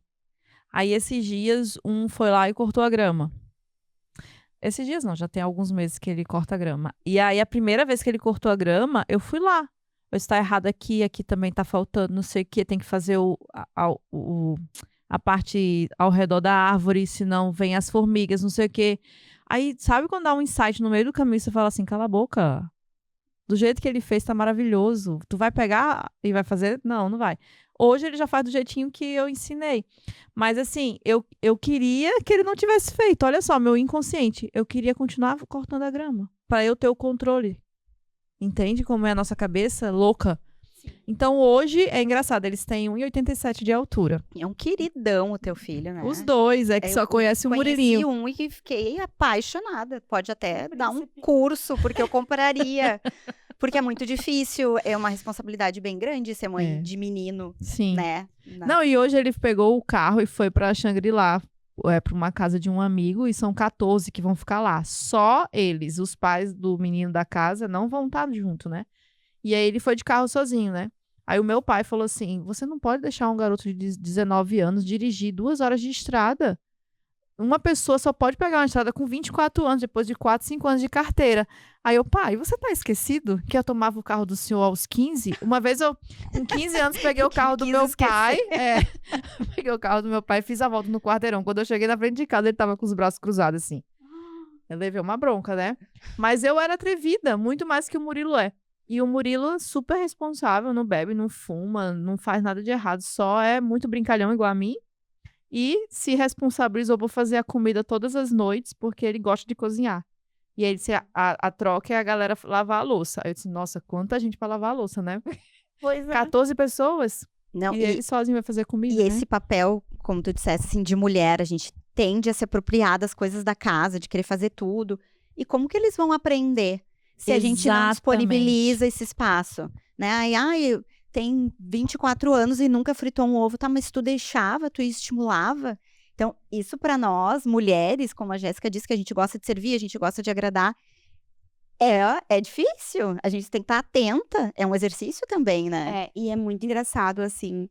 Aí, esses dias, um foi lá e cortou a grama. Esses dias não, já tem alguns meses que ele corta a grama. E aí, a primeira vez que ele cortou a grama, eu fui lá. Está errado aqui também tá faltando não sei o que, tem que fazer a parte ao redor da árvore, senão vem as formigas, não sei o que. Aí, sabe quando dá um insight no meio do caminho, você fala assim, cala a boca. Do jeito que ele fez, tá maravilhoso. Tu vai pegar e vai fazer? Não, não vai. Hoje ele já faz do jeitinho que eu ensinei. Mas assim, eu queria que ele não tivesse feito. Olha só, meu inconsciente. Eu queria continuar cortando a grama. Pra eu ter o controle. Entende como é a nossa cabeça louca? Então hoje é engraçado. Eles têm 1,87 de altura. É um queridão o teu filho, né? Os dois, que só conhece o Murilinho. Conheci um e fiquei apaixonada. Pode até dar um curso, porque eu compraria. Porque é muito difícil, é uma responsabilidade bem grande ser mãe de menino, sim, né? Não, e hoje ele pegou o carro e foi pra Xangri-Lá, pra uma casa de um amigo, e são 14 que vão ficar lá. Só eles, os pais do menino da casa, não vão estar junto, né? E aí ele foi de carro sozinho, né? Aí o meu pai falou assim, você não pode deixar um garoto de 19 anos dirigir 2 horas de estrada. Uma pessoa só pode pegar uma estrada com 24 anos, depois de 4, 5 anos de carteira. Aí eu, pai, você tá esquecido que eu tomava o carro do senhor aos 15? Uma vez eu, com 15 anos, peguei o carro do meu pai. Peguei o carro do meu pai e fiz a volta no quarteirão. Quando eu cheguei na frente de casa, ele tava com os braços cruzados, assim. Eu levei uma bronca, né? Mas eu era atrevida, muito mais que o Murilo é. E o Murilo é super responsável, não bebe, não fuma, não faz nada de errado, só é muito brincalhão igual a mim. E se responsabilizou por fazer a comida todas as noites, porque ele gosta de cozinhar. E aí a troca é a galera lavar a louça. Aí eu disse, nossa, quanta gente pra lavar a louça, né? Pois é. 14 pessoas. Não, e ele sozinho vai fazer comida, E esse papel, como tu disseste, assim, de mulher, a gente tende a se apropriar das coisas da casa, de querer fazer tudo. E como que eles vão aprender se a gente não disponibiliza esse espaço? Né? Ai, tem 24 anos e nunca fritou um ovo, tá? Mas tu deixava, tu estimulava. Então, isso para nós, mulheres, como a Jéssica disse, que a gente gosta de servir, a gente gosta de agradar, é difícil. A gente tem que estar atenta. É um exercício também, né? E é muito engraçado, assim.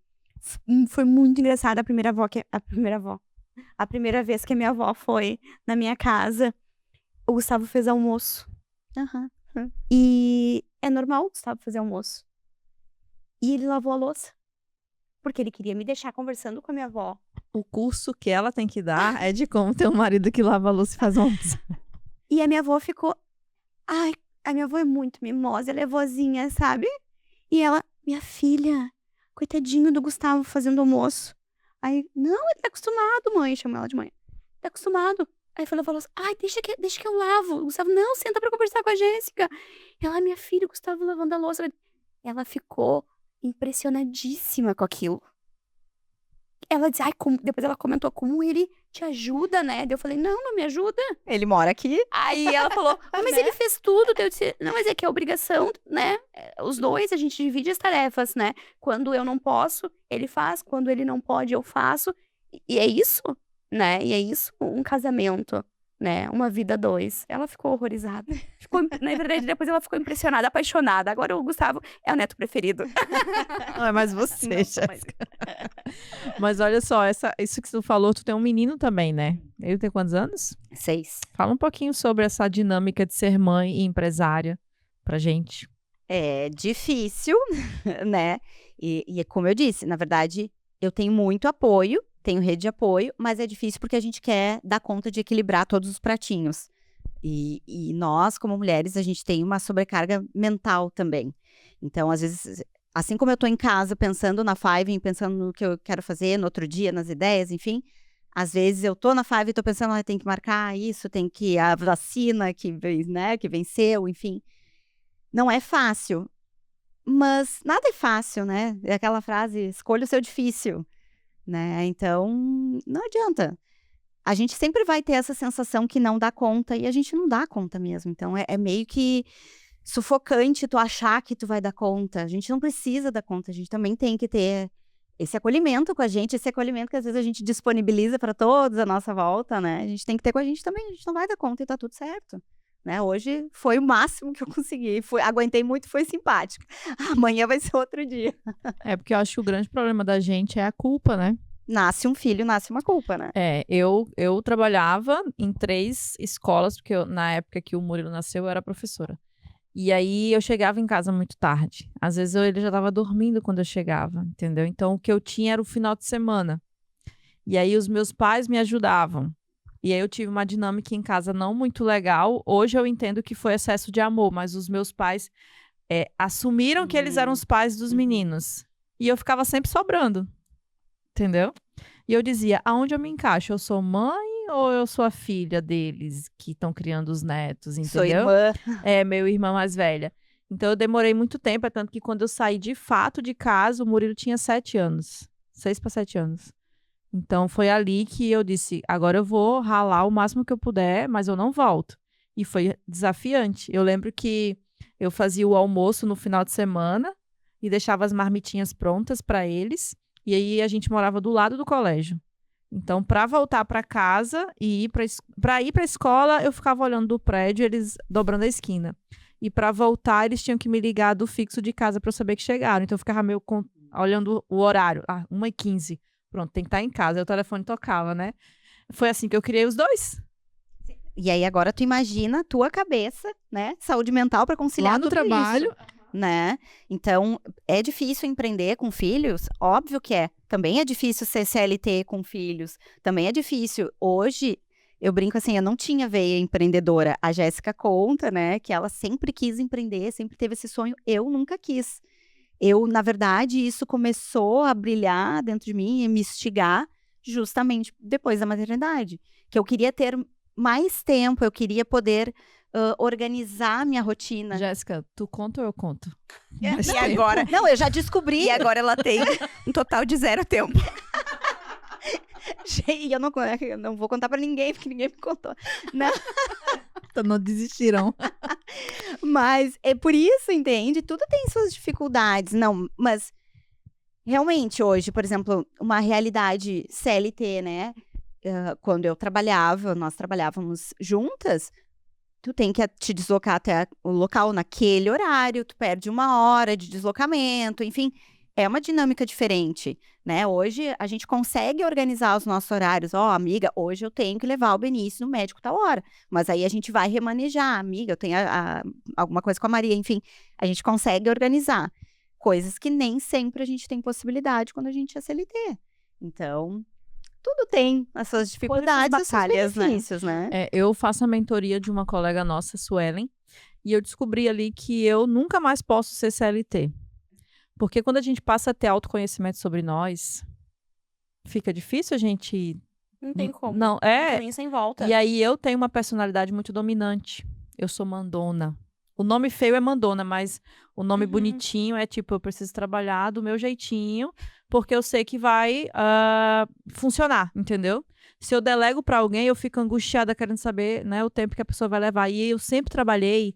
Foi muito engraçado a primeira avó. A primeira vez que a minha avó foi na minha casa, o Gustavo fez almoço. Aham. E é normal o Gustavo fazer almoço. E ele lavou a louça. Porque ele queria me deixar conversando com a minha avó. O curso que ela tem que dar é de como ter um marido que lava a louça e faz almoço. E a minha avó ficou... Ai, a minha avó é muito mimosa, ela é vozinha, sabe? E ela, minha filha, coitadinho do Gustavo fazendo almoço. Aí, não, ele tá acostumado, mãe. Chamou ela de mãe. Tá acostumado. Aí falou assim, ai, deixa que eu lavo. O Gustavo, não, senta pra conversar com a Jéssica. Ela, minha filha, o Gustavo lavando a louça. Ela ficou impressionadíssima com aquilo. Ela disse, ai, depois ela comentou como ele te ajuda, né? Daí eu falei, não me ajuda. Ele mora aqui. Aí ela falou, mas Né? ele fez tudo. Daí eu disse, não, mas é que é obrigação, né? Os dois, a gente divide as tarefas, né? Quando eu não posso, ele faz. Quando ele não pode, eu faço. E é isso, né? E é isso um casamento, né? Uma vida a dois. Ela ficou horrorizada. Na verdade, depois ela ficou impressionada, apaixonada. Agora o Gustavo é o neto preferido. Não é mais você, Não sou mais. Jéssica. Mas olha só, isso que tu falou, tu tem um menino também, né? Ele tem quantos anos? 6. Fala um pouquinho sobre essa dinâmica de ser mãe e empresária pra gente. É difícil, né? E como eu disse, na verdade, eu tenho muito apoio, tenho rede de apoio, mas é difícil porque a gente quer dar conta de equilibrar todos os pratinhos. E nós, como mulheres, a gente tem uma sobrecarga mental também. Então, às vezes, assim como eu tô em casa pensando na Five, pensando no que eu quero fazer no outro dia, nas ideias, enfim, às vezes eu tô na Five e tô pensando, tem que marcar isso, tem que a vacina que venceu, enfim. Não é fácil, mas nada é fácil, né? É aquela frase, escolha o seu difícil, né? Então, não adianta. A gente sempre vai ter essa sensação que não dá conta, e a gente não dá conta mesmo. Então, é meio que sufocante tu achar que tu vai dar conta. A gente não precisa dar conta, a gente também tem que ter esse acolhimento com a gente, esse acolhimento que às vezes a gente disponibiliza para todos à nossa volta, né? A gente tem que ter com a gente também, a gente não vai dar conta e tá tudo certo. Né? Hoje foi o máximo que eu consegui, aguentei muito, foi simpática. Amanhã vai ser outro dia. É porque eu acho que o grande problema da gente é a culpa, né? Nasce um filho, nasce uma culpa, né? Eu trabalhava em 3 escolas, porque na época que o Murilo nasceu, eu era professora. E aí eu chegava em casa muito tarde. Às vezes ele já estava dormindo quando eu chegava, entendeu? Então o que eu tinha era o final de semana. E aí os meus pais me ajudavam. E aí eu tive uma dinâmica em casa não muito legal. Hoje eu entendo que foi excesso de amor, mas os meus pais assumiram que eles eram os pais dos meninos. E eu ficava sempre sobrando, entendeu? E eu dizia, aonde eu me encaixo? Eu sou mãe ou eu sou a filha deles que estão criando os netos, entendeu? Sou irmã. É, meu irmão mais velha. Então eu demorei muito tempo, é tanto que quando eu saí de fato de casa, o Murilo tinha 7 anos. 6 para 7 anos. Então foi ali que eu disse, agora eu vou ralar o máximo que eu puder, mas eu não volto. E foi desafiante. Eu lembro que eu fazia o almoço no final de semana e deixava as marmitinhas prontas para eles. E aí a gente morava do lado do colégio. Então, para voltar para casa e ir para a escola, eu ficava olhando do prédio, eles dobrando a esquina. E para voltar, eles tinham que me ligar do fixo de casa para eu saber que chegaram. Então eu ficava meio olhando o horário. 1h15. Pronto, tem que estar em casa. Aí o telefone tocava, né? Foi assim que eu criei os 2. E aí agora tu imagina a tua cabeça, né? Saúde mental para conciliar Lá no tudo trabalho. isso, né? Então, é difícil empreender com filhos? Óbvio que é. Também é difícil ser CLT com filhos. Também é difícil. Hoje, eu brinco assim, eu não tinha veia empreendedora. A Jéssica conta, né? Que ela sempre quis empreender, sempre teve esse sonho. Eu nunca quis. Na verdade, isso começou a brilhar dentro de mim e me instigar justamente depois da maternidade. Que eu queria ter mais tempo, eu queria poder organizar minha rotina. Jéssica, tu conta ou eu conto? E agora? Não, eu já descobri. E agora ela tem um total de 0 tempo. E eu não vou contar pra ninguém, porque ninguém me contou. Não. Então não desistirão. Mas é por isso, entende? Tudo tem suas dificuldades. Não, mas realmente hoje, por exemplo, uma realidade CLT, né? Quando nós trabalhávamos juntas, tu tem que te deslocar até o local naquele horário, tu perde 1 hora de deslocamento, enfim. é uma dinâmica diferente, né? Hoje a gente consegue organizar os nossos horários. Amiga, hoje eu tenho que levar o Benício no médico tal hora. Mas aí a gente vai remanejar. Amiga, eu tenho alguma coisa com a Maria. Enfim, a gente consegue organizar. Coisas que nem sempre a gente tem possibilidade quando a gente é CLT. Então, tudo tem as suas dificuldades e os seus benefícios, né? Eu faço a mentoria de uma colega nossa, Suelen, e eu descobri ali que eu nunca mais posso ser CLT. Porque quando a gente passa a ter autoconhecimento sobre nós, fica difícil a gente... Não tem como. Não, Caminho sem volta. E aí eu tenho uma personalidade muito dominante. Eu sou mandona. O nome feio é mandona, mas o nome bonitinho é tipo, eu preciso trabalhar do meu jeitinho, porque eu sei que vai funcionar, entendeu? Se eu delego para alguém, eu fico angustiada querendo saber, né, o tempo que a pessoa vai levar. E eu sempre trabalhei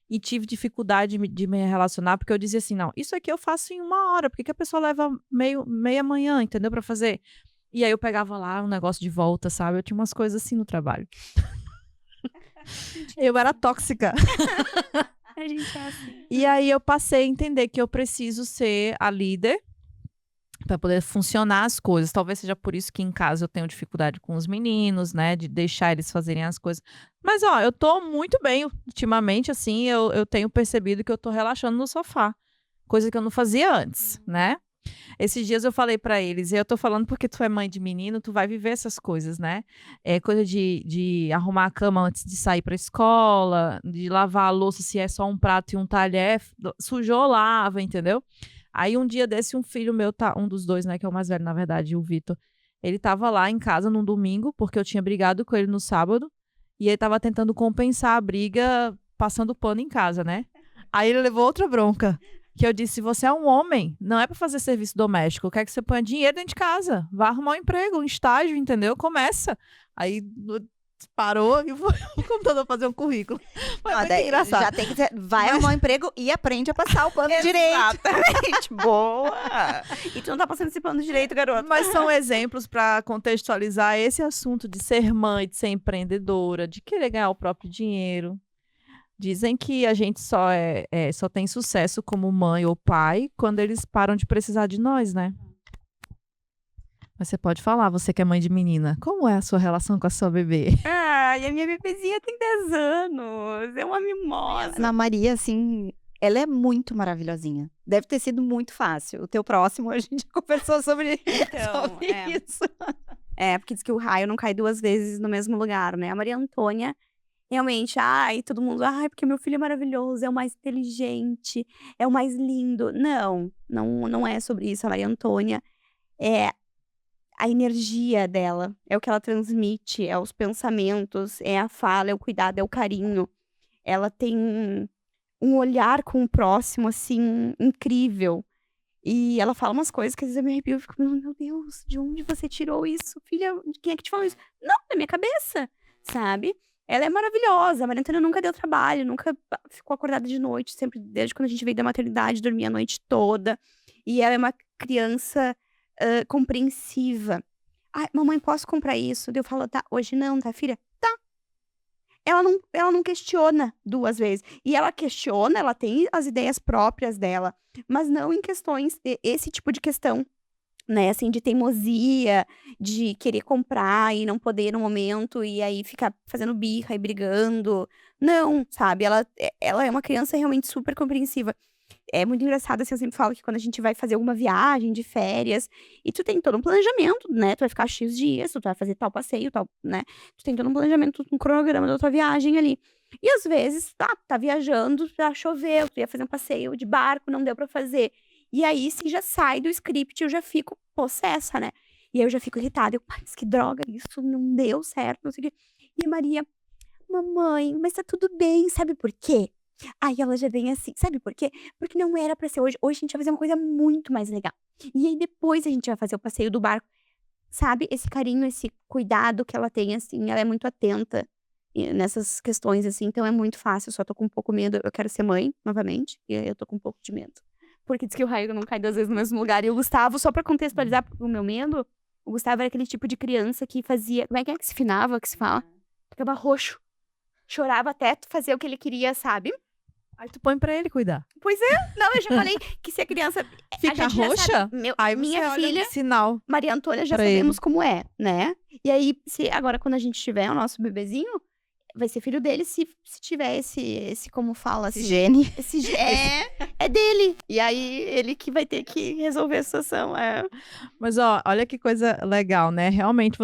e tive dificuldade de me relacionar, porque eu dizia assim, não, isso aqui eu faço em 1 hora, por que a pessoa leva meia manhã, entendeu, para fazer? E aí eu pegava lá um negócio de volta, sabe? Eu tinha umas coisas assim no trabalho. Eu era tóxica. A gente é assim. E aí eu passei a entender que eu preciso ser a líder para poder funcionar as coisas. Talvez seja por isso que em casa eu tenho dificuldade com os meninos, né? De deixar eles fazerem as coisas. Mas, eu tô muito bem ultimamente, assim. Eu tenho percebido que eu tô relaxando no sofá. Coisa que eu não fazia antes, né? Esses dias eu falei pra eles, e eu tô falando porque tu é mãe de menino, tu vai viver essas coisas, né? É coisa de arrumar a cama antes de sair pra escola, de lavar a louça se é só um prato e um talher, sujou, lava, entendeu? Aí um dia desse, um filho meu, um dos dois, né, que é o mais velho, na verdade, o Vitor, ele tava lá em casa num domingo, porque eu tinha brigado com ele no sábado, e ele tava tentando compensar a briga passando pano em casa, né? Aí ele levou outra bronca. Que eu disse, você é um homem, não é pra fazer serviço doméstico, quer que você ponha dinheiro dentro de casa, vá arrumar um emprego, um estágio, entendeu? Começa. Aí parou e foi o computador fazer um currículo. Foi muito engraçado. Já tem que vai arrumar um emprego e aprende a passar o pano direito. Exatamente, boa! E tu não tá passando esse pano direito, garoto. Mas são exemplos pra contextualizar esse assunto de ser mãe, de ser empreendedora, de querer ganhar o próprio dinheiro. Dizem que a gente só tem sucesso como mãe ou pai quando eles param de precisar de nós, né? Mas você pode falar, você que é mãe de menina, como é a sua relação com a sua bebê? E a minha bebezinha tem 10 anos, é uma mimosa. Ana Maria, assim, ela é muito maravilhosinha. Deve ter sido muito fácil. O teu próximo, a gente conversou sobre isso. Porque diz que o raio não cai 2 vezes no mesmo lugar, né? A Maria Antônia... Realmente, todo mundo, porque meu filho é maravilhoso, é o mais inteligente, é o mais lindo. Não é sobre isso. A Maria Antônia é a energia dela, é o que ela transmite, é os pensamentos, é a fala, é o cuidado, é o carinho. Ela tem um olhar com o próximo, assim, incrível. E ela fala umas coisas que às vezes eu me arrepio e fico, meu Deus, de onde você tirou isso? Filha, quem é que te falou isso? Não, da minha cabeça, sabe? Ela é maravilhosa, a Maria Antônia nunca deu trabalho, nunca ficou acordada de noite, sempre, desde quando a gente veio da maternidade, dormia a noite toda. E ela é uma criança compreensiva. Mamãe, posso comprar isso? Eu falo, tá, hoje não, tá, filha? Tá. Ela não questiona 2 vezes. E ela questiona, ela tem as ideias próprias dela, mas não em questões, esse tipo de questão, né, assim, de teimosia, de querer comprar e não poder no momento, e aí ficar fazendo birra e brigando. Não, sabe? Ela é uma criança realmente super compreensiva. É muito engraçado, assim, eu sempre falo que quando a gente vai fazer alguma viagem de férias, e tu tem todo um planejamento, né? Tu vai ficar X dias, tu vai fazer tal passeio, tal, né? Tu tem todo um planejamento, um cronograma da tua viagem ali. E às vezes, tá viajando, já choveu, tu ia fazer um passeio de barco, não deu pra fazer. E aí, se já sai do script, eu já fico possessa, né? E aí eu já fico irritada. Mas que droga, isso não deu certo, não sei o quê. E a Maria, mamãe, mas tá tudo bem, sabe por quê? Aí ela já vem assim, sabe por quê? Porque não era pra ser hoje. Hoje a gente vai fazer uma coisa muito mais legal. E aí depois a gente vai fazer o passeio do barco. Sabe? Esse carinho, esse cuidado que ela tem, assim, ela é muito atenta nessas questões, assim. Então é muito fácil, eu só tô com um pouco medo. Eu quero ser mãe, novamente, e aí eu tô com um pouco de medo. Porque diz que o raio não cai 2 vezes no mesmo lugar. E o Gustavo, só pra contextualizar o meu medo, o Gustavo era aquele tipo de criança que fazia... Como é que se finava, que se fala? Ficava roxo. Chorava até fazer o que ele queria, sabe? Aí tu põe pra ele cuidar. Pois é, não, eu já falei que se a criança... a Fica gente já roxa? sabe, Aí você minha olha filha, o sinal. Maria Antônia, já pra sabemos como é, né? E aí, agora quando a gente tiver o nosso bebezinho, vai ser filho dele se tiver esse como fala, Esse gene. é dele. E aí, ele que vai ter que resolver a situação. Mas olha que coisa legal, né? Realmente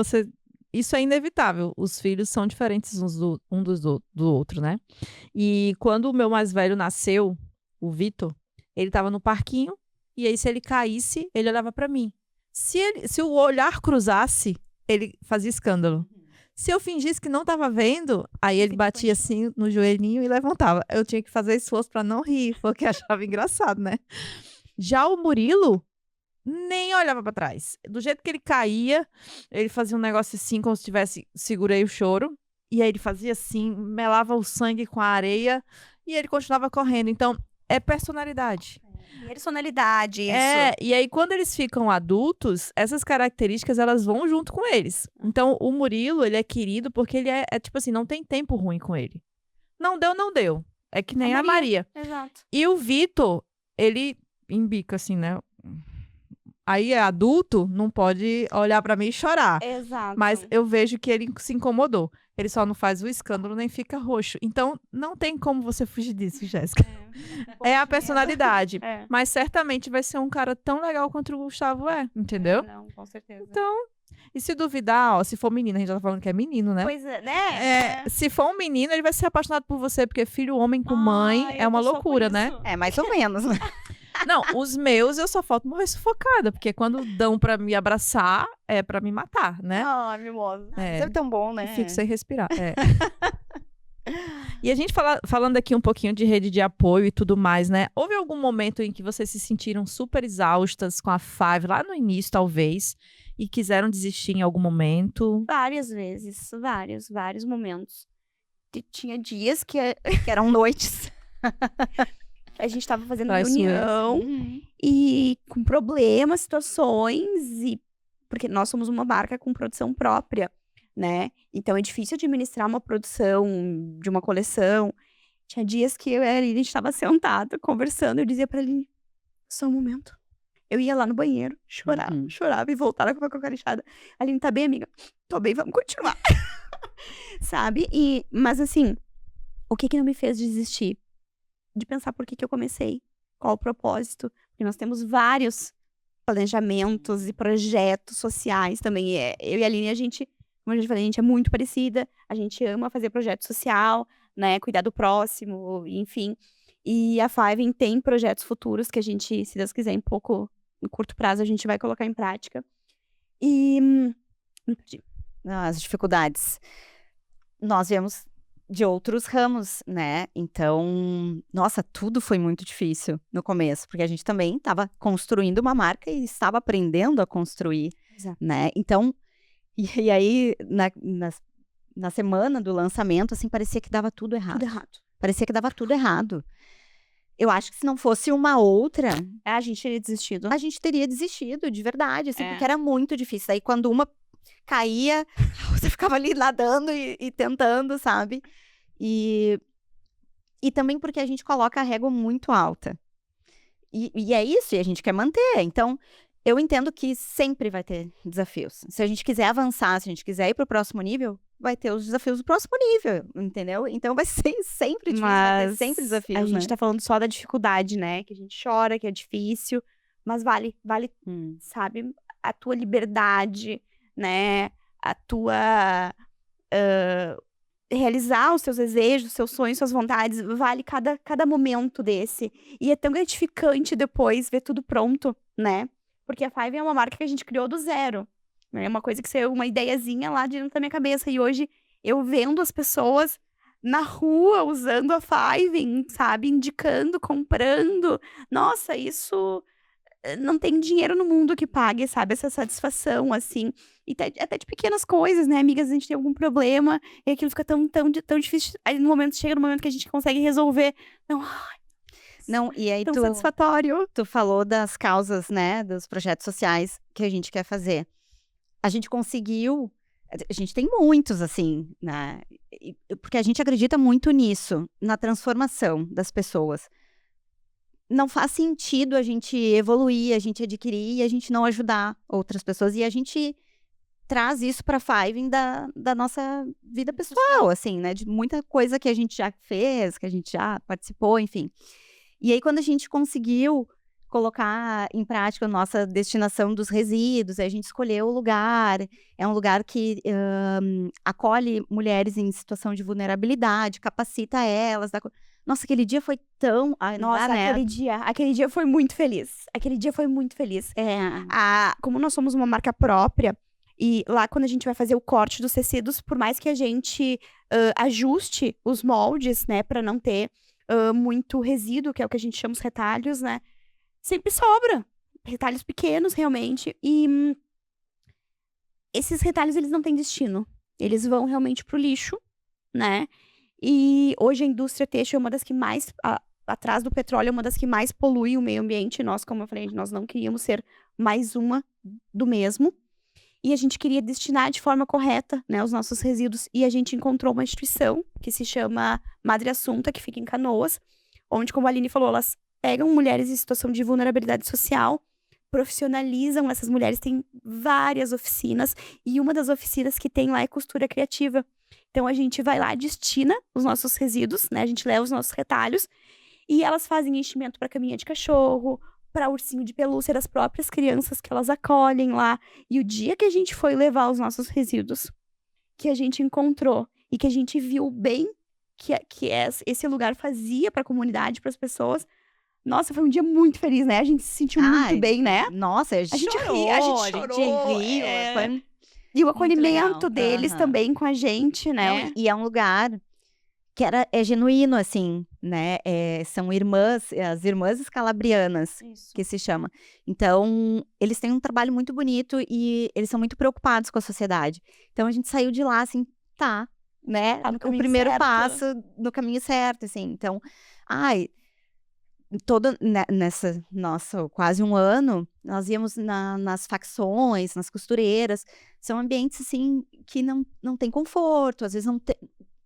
isso é inevitável. Os filhos são diferentes do outro, né? E quando o meu mais velho nasceu, o Vitor, ele tava no parquinho, e aí se ele caísse, ele olhava pra mim. Se o olhar cruzasse, ele fazia escândalo. Se eu fingisse que não tava vendo, aí ele batia assim no joelhinho e levantava. Eu tinha que fazer esforço pra não rir, porque achava engraçado, né? Já o Murilo nem olhava pra trás. Do jeito que ele caía, ele fazia um negócio assim, como se tivesse... Segurei o choro. E aí ele fazia assim, melava o sangue com a areia. E ele continuava correndo. Então, é personalidade. Personalidade, isso. E aí quando eles ficam adultos, essas características, elas vão junto com eles. Então, o Murilo, ele é querido porque ele é tipo assim, não tem tempo ruim com ele. Não deu, não deu. É que nem a Maria. Exato. E o Vitor, ele embica assim, né? Aí é adulto, não pode olhar pra mim e chorar. Exato. Mas eu vejo que ele se incomodou. Ele só não faz o escândalo nem fica roxo. Então, não tem como você fugir disso, Jéssica. É a personalidade. Mas certamente vai ser um cara tão legal quanto o Gustavo é, entendeu? Não, com certeza. Então, e se duvidar, se for menino, a gente já tá falando que é menino, né? Pois é, né? Se for um menino, ele vai ser apaixonado por você, porque filho homem com mãe é uma loucura, né? É, mais ou menos, né? Não, os meus eu só falta morrer sufocada, porque quando dão pra me abraçar, é pra me matar, né? Ah, mimosa. Isso é tão bom, né? Fico sem respirar. E a gente falando aqui um pouquinho de rede de apoio e tudo mais, né? Houve algum momento em que vocês se sentiram super exaustas com a Five, lá no início, talvez, e quiseram desistir em algum momento? Várias vezes, vários momentos. Tinha dias que eram noites. a gente tava fazendo Traiçoeira. reunião e com problemas, situações, porque nós somos uma marca com produção própria, né? Então é difícil administrar uma produção de uma coleção. Tinha dias que eu e a Aline, a gente tava sentada, conversando, eu dizia pra Aline, só um momento. Eu ia lá no banheiro, chorava e voltava com a cara inchada. A Aline, tá bem, amiga? Tô bem, vamos continuar. Sabe? Mas assim, o que não me fez desistir? De pensar por que eu comecei, qual o propósito, porque nós temos vários planejamentos e projetos sociais também. Eu e a Aline, como a gente falou, a gente é muito parecida, a gente ama fazer projeto social, né, cuidar do próximo, enfim. E a Five tem projetos futuros que a gente, se Deus quiser, em curto prazo, a gente vai colocar em prática. Me perdi. As dificuldades. Nós viemos de outros ramos, né? Então, nossa, tudo foi muito difícil no começo, porque a gente também estava construindo uma marca e estava aprendendo a construir, né? Então, e aí, na semana do lançamento, assim, parecia que dava tudo errado. Parecia que dava tudo errado. Eu acho que se não fosse uma outra... a gente teria desistido. A gente teria desistido, de verdade, assim, porque era muito difícil. Aí, quando uma caía, você ficava ali nadando e tentando, sabe? E também porque a gente coloca a régua muito alta. E é isso, e a gente quer manter. Então, eu entendo que sempre vai ter desafios. Se a gente quiser avançar, se a gente quiser ir para o próximo nível, vai ter os desafios do próximo nível, entendeu? Então, vai ser sempre difícil, vai ter sempre desafios, a gente tá falando só da dificuldade, né? Que a gente chora, que é difícil, mas vale, sabe? A tua liberdade, né? A tua... realizar os seus desejos, seus sonhos, suas vontades, vale cada momento desse. E é tão gratificante depois ver tudo pronto, né? Porque a Five é uma marca que a gente criou do zero. É uma coisa que saiu uma ideiazinha lá dentro da minha cabeça. E hoje, eu vendo as pessoas na rua usando a Five, sabe? Indicando, comprando. Nossa, isso... não tem dinheiro no mundo que pague, sabe? Essa satisfação, assim. E até de pequenas coisas, né? Amigas, a gente tem algum problema e aquilo fica tão difícil. Aí chega no momento que a gente consegue resolver. Não, e aí tão satisfatório. Tu falou das causas, né? Dos projetos sociais que a gente quer fazer. A gente conseguiu A gente tem muitos, assim, né? Porque a gente acredita muito nisso, na transformação das pessoas. Não faz sentido a gente evoluir, a gente adquirir e a gente não ajudar outras pessoas. E a gente traz isso para a Five da nossa vida pessoal, assim, né? De muita coisa que a gente já fez, que a gente já participou, enfim. E aí, quando a gente conseguiu colocar em prática a nossa destinação dos resíduos, a gente escolheu o lugar, é um lugar que acolhe mulheres em situação de vulnerabilidade, capacita elas. Nossa, aquele dia foi tão... Ai, Nossa, né? aquele dia foi muito feliz. Aquele dia foi muito feliz. Como nós somos uma marca própria, e lá quando a gente vai fazer o corte dos tecidos, por mais que a gente ajuste os moldes, né, para não ter muito resíduo, que é o que a gente chama os retalhos, né, sempre sobra. Retalhos pequenos, realmente. E esses retalhos, eles não têm destino. Eles vão realmente pro lixo, né? E hoje a indústria têxtil é uma das que mais, atrás do petróleo, é uma das que mais polui o meio ambiente. Nós, como eu falei, nós não queríamos ser mais uma do mesmo. E a gente queria destinar de forma correta, né, os nossos resíduos. E a gente encontrou uma instituição que se chama Madre Assunta, que fica em Canoas, onde, como a Aline falou, elas pegam mulheres em situação de vulnerabilidade social, profissionalizam essas mulheres, tem várias oficinas, e uma das oficinas que tem lá é costura criativa. Então, a gente vai lá, destina os nossos resíduos, né? A gente leva os nossos retalhos, e elas fazem enchimento para caminha de cachorro, para ursinho de pelúcia das próprias crianças que elas acolhem lá. E o dia que a gente foi levar os nossos resíduos, que a gente encontrou, e que a gente viu bem que esse lugar fazia para a comunidade, para as pessoas, nossa, foi um dia muito feliz, né? A gente se sentiu muito bem, né? Nossa, a gente chorou, a gente riu. Foi e o acolhimento legal. deles também com a gente, né? Não, e é um lugar que é genuíno, assim, né? São irmãs, as irmãs escalabrianas, que se chama. Então, eles têm um trabalho muito bonito e eles são muito preocupados com a sociedade. Então, a gente saiu de lá, assim, né? Tá no o caminho primeiro certo. passo no caminho certo, assim. Então, nessa nossa quase um ano, nós íamos nas facções, nas costureiras. São ambientes, assim, que não tem conforto, às vezes não tem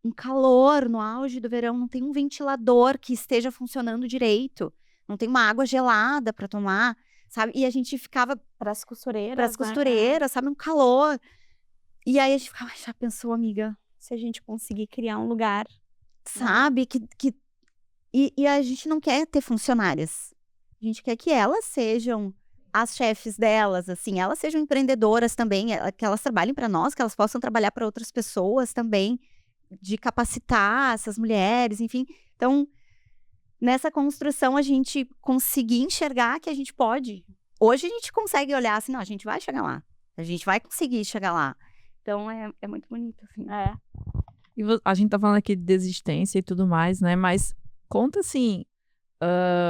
um calor no auge do verão, não tem um ventilador que esteja funcionando direito, não tem uma água gelada para tomar, sabe? E a gente ficava Para as costureiras, sabe? Um calor. E aí a gente ficava, já pensou, amiga? Se a gente conseguir criar um lugar, sabe? E a gente não quer ter funcionárias. A gente quer que elas sejam as chefes delas, assim, elas sejam empreendedoras também, que elas trabalhem para nós, que elas possam trabalhar para outras pessoas também, de capacitar essas mulheres, enfim. Então, nessa construção, a gente conseguir enxergar que a gente pode. Hoje a gente consegue olhar assim, não, a gente vai chegar lá. A gente vai conseguir chegar lá. Então, é muito bonito, assim. E a gente tá falando aqui de desistência e tudo mais, né? Mas conta assim,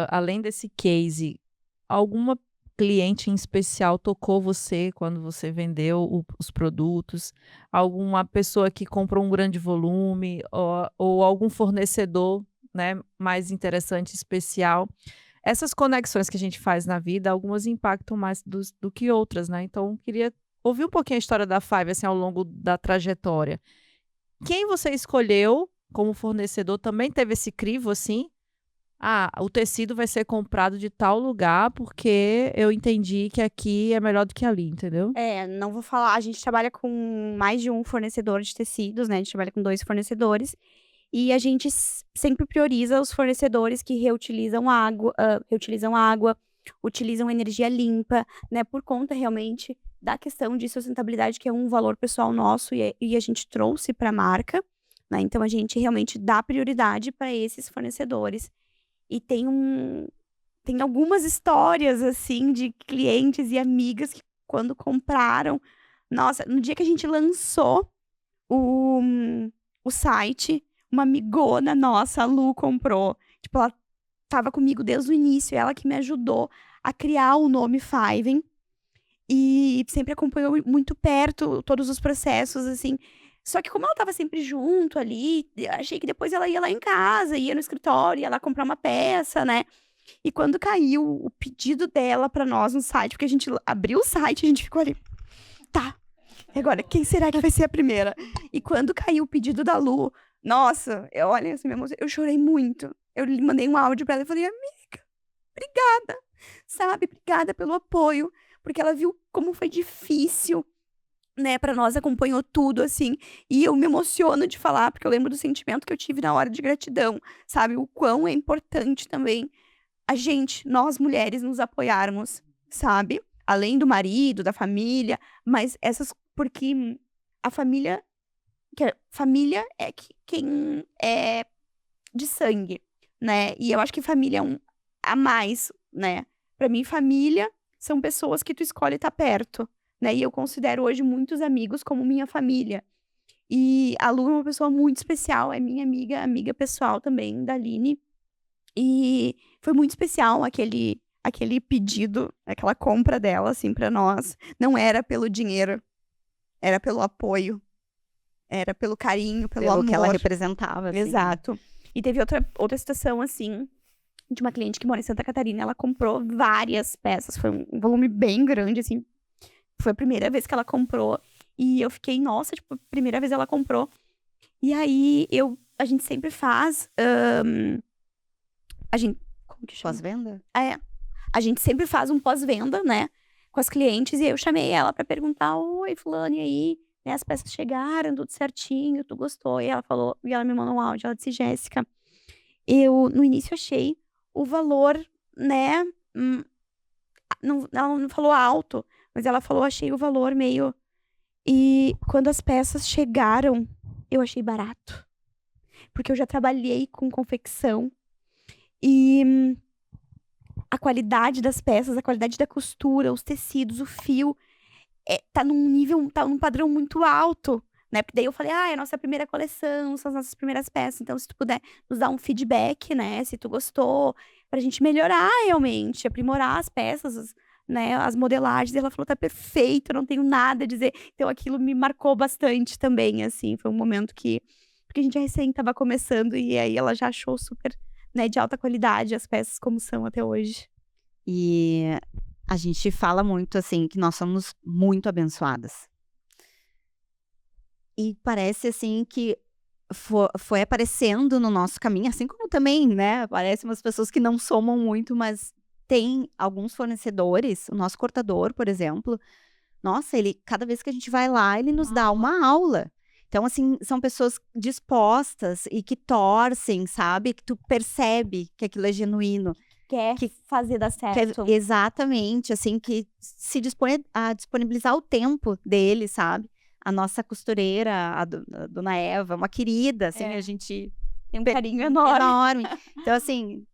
além desse case, alguma cliente em especial tocou você quando você vendeu os produtos? Alguma pessoa que comprou um grande volume? Ou algum fornecedor, né, mais interessante, especial? Essas conexões que a gente faz na vida, algumas impactam mais do que outras, né? Então, queria ouvir um pouquinho a história da Five, assim, ao longo da trajetória. Quem você escolheu como fornecedor também teve esse crivo, assim? O tecido vai ser comprado de tal lugar porque eu entendi que aqui é melhor do que ali, entendeu? Não vou falar, a gente trabalha com mais de um fornecedor de tecidos, né? A gente trabalha com 2 fornecedores. E a gente sempre prioriza os fornecedores que reutilizam água, utilizam energia limpa, né? Por conta realmente da questão de sustentabilidade, que é um valor pessoal nosso e a gente trouxe para a marca, né? Então, a gente realmente dá prioridade para esses fornecedores. E tem algumas histórias, assim, de clientes e amigas que, quando compraram... Nossa, no dia que a gente lançou o site, uma amigona nossa, a Lu, comprou. Tipo, ela tava comigo desde o início, ela que me ajudou a criar o nome Fiven. E sempre acompanhou muito perto todos os processos, assim. Só que como ela tava sempre junto ali, achei que depois ela ia lá em casa, ia no escritório, ia lá comprar uma peça, né? E quando caiu o pedido dela pra nós no site, porque a gente abriu o site, a gente ficou ali, tá, E agora, quem será que vai ser a primeira? E quando caiu o pedido da Lu, nossa, olha, assim, eu chorei muito. Eu lhe mandei um áudio pra ela e falei, amiga, obrigada, sabe? Obrigada pelo apoio, porque ela viu como foi difícil, né, pra nós, acompanhou tudo, assim, e eu me emociono de falar, porque eu lembro do sentimento que eu tive na hora de gratidão, sabe? O quão é importante também nós mulheres, nos apoiarmos, sabe? Além do marido, da família, mas porque a família, família é quem é de sangue, né? E eu acho que família é a mais, né? Pra mim, família são pessoas que tu escolhe estar perto, né? E eu considero hoje muitos amigos como minha família. E a Lu é uma pessoa muito especial, é minha amiga pessoal também, da Aline. E foi muito especial aquele pedido, aquela compra dela, assim, pra nós. Não era pelo dinheiro, era pelo apoio, era pelo carinho, pelo amor. que ela representava. Assim. Exato. E teve outra situação, assim, de uma cliente que mora em Santa Catarina. Ela comprou várias peças, foi um volume bem grande, assim. Foi a primeira vez que ela comprou. E eu fiquei, nossa, tipo, a primeira vez ela comprou. E aí, a gente sempre faz... como que chama? Pós-venda? A gente sempre faz um pós-venda, né? Com as clientes. E aí eu chamei ela pra perguntar, oi, fulano, e aí? Né, as peças chegaram, tudo certinho, tu gostou? E ela falou, e ela me mandou um áudio, ela disse, Jéssica, eu no início achei o valor, né? Ela não falou alto, mas ela falou, achei o valor meio... E quando as peças chegaram, eu achei barato. Porque eu já trabalhei com confecção. E a qualidade das peças, a qualidade da costura, os tecidos, o fio, tá num padrão muito alto, né? Porque daí eu falei, é a nossa primeira coleção, são as nossas primeiras peças. Então, se tu puder nos dar um feedback, né? Se tu gostou, pra gente melhorar realmente, aprimorar as peças, né? As modelagens. E ela falou, tá perfeito, eu não tenho nada a dizer. Então, aquilo me marcou bastante também, assim. Foi um momento porque a gente recém tava começando e aí ela já achou super... né, de alta qualidade, as peças como são até hoje. E a gente fala muito, assim, que nós somos muito abençoadas. E parece, assim, que foi aparecendo no nosso caminho, assim como também, né, aparecem umas pessoas que não somam muito, mas tem alguns fornecedores, o nosso cortador, por exemplo, nossa, cada vez que a gente vai lá, ele nos dá uma aula. Então, assim, são pessoas dispostas e que torcem, sabe? Que tu percebe que aquilo é genuíno. Quer fazer dar certo. Exatamente, assim, que se dispõe a disponibilizar o tempo dele, sabe? A nossa costureira, a dona Eva, uma querida, assim, a gente... Tem um carinho enorme. Então, assim...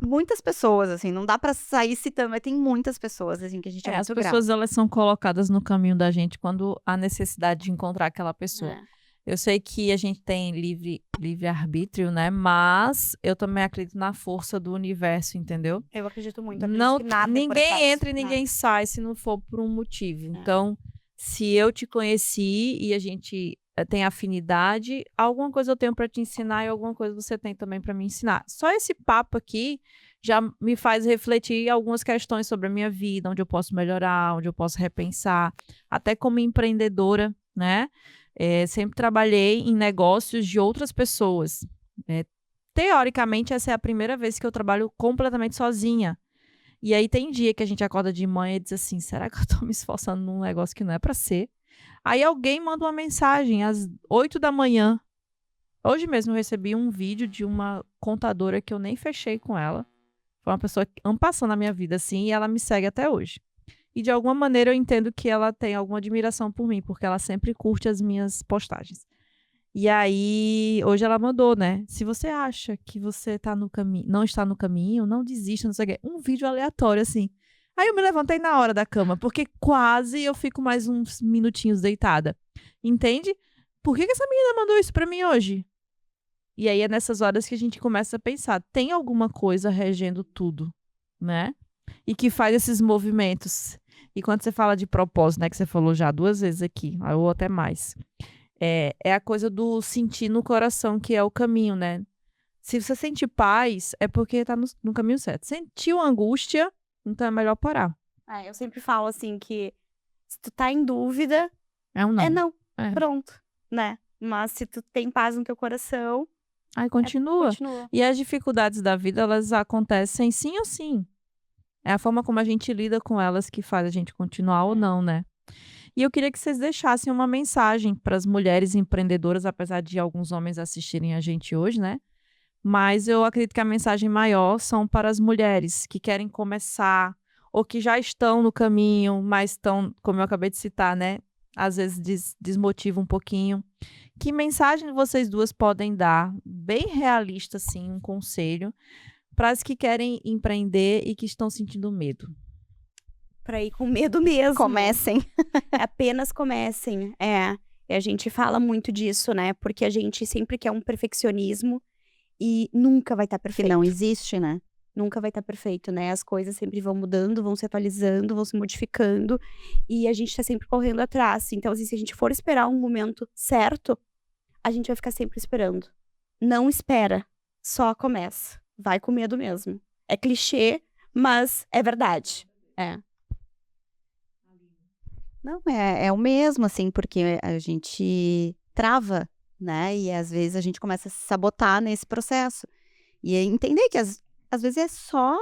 Muitas pessoas, assim, não dá pra sair citando, mas tem muitas pessoas, assim, que a gente é muito As pessoas, elas são colocadas no caminho da gente quando há necessidade de encontrar aquela pessoa. Eu sei que a gente tem livre-arbítrio, né? Mas eu também acredito na força do universo, entendeu? Eu acredito muito. Não, ninguém entra e ninguém sai se não for por um motivo. Então, se eu te conheci e a gente tem afinidade, alguma coisa eu tenho para te ensinar e alguma coisa você tem também para me ensinar. Só esse papo aqui já me faz refletir algumas questões sobre a minha vida, onde eu posso melhorar, onde eu posso repensar, até como empreendedora, né? Sempre trabalhei em negócios de outras pessoas. Teoricamente, essa é a primeira vez que eu trabalho completamente sozinha. E aí tem dia que a gente acorda de manhã e diz assim, será que eu tô me esforçando num negócio que não é para ser? Aí alguém manda uma mensagem às 8 da manhã. Hoje mesmo eu recebi um vídeo de uma contadora que eu nem fechei com ela. Foi uma pessoa que passou na minha vida, assim, e ela me segue até hoje. E de alguma maneira eu entendo que ela tem alguma admiração por mim, porque ela sempre curte as minhas postagens. E aí, hoje ela mandou, né? Se você acha que você tá no caminho, não está no caminho, não desista, não sei o quê. Um vídeo aleatório, assim. Aí eu me levantei na hora da cama, porque quase eu fico mais uns minutinhos deitada. Entende? Por que essa menina mandou isso pra mim hoje? E aí é nessas horas que a gente começa a pensar, tem alguma coisa regendo tudo, né? E que faz esses movimentos. E quando você fala de propósito, né, que você falou já 2 vezes aqui, ou até mais, é a coisa do sentir no coração, que é o caminho, né? Se você sente paz, é porque tá no caminho certo. Sentiu angústia, então é melhor parar. Eu sempre falo assim que se tu tá em dúvida, É um não. É não. É. Pronto, né? Mas se tu tem paz no teu coração, Aí continua. continua. E as dificuldades da vida, elas acontecem sim ou sim. É a forma como a gente lida com elas que faz a gente continuar ou não, né? E eu queria que vocês deixassem uma mensagem para as mulheres empreendedoras, apesar de alguns homens assistirem a gente hoje, né? Mas eu acredito que a mensagem maior são para as mulheres que querem começar ou que já estão no caminho, mas estão, como eu acabei de citar, né? Às vezes desmotiva um pouquinho. Que mensagem vocês duas podem dar, bem realista, assim, um conselho, para as que querem empreender e que estão sentindo medo? Pra ir com medo mesmo. Comecem. Apenas comecem. E a gente fala muito disso, né? Porque a gente sempre quer um perfeccionismo e nunca vai estar Que perfeito. não existe, né? Nunca vai estar perfeito, né? As coisas sempre vão mudando, vão se atualizando, vão se modificando. E a gente tá sempre correndo atrás. Então, assim, se a gente for esperar um momento certo, a gente vai ficar sempre esperando. Não espera, só começa. Vai com medo mesmo. É clichê, mas é verdade. Não, é o mesmo, assim, porque a gente trava, né? E às vezes a gente começa a se sabotar nesse processo. E entender que às vezes é só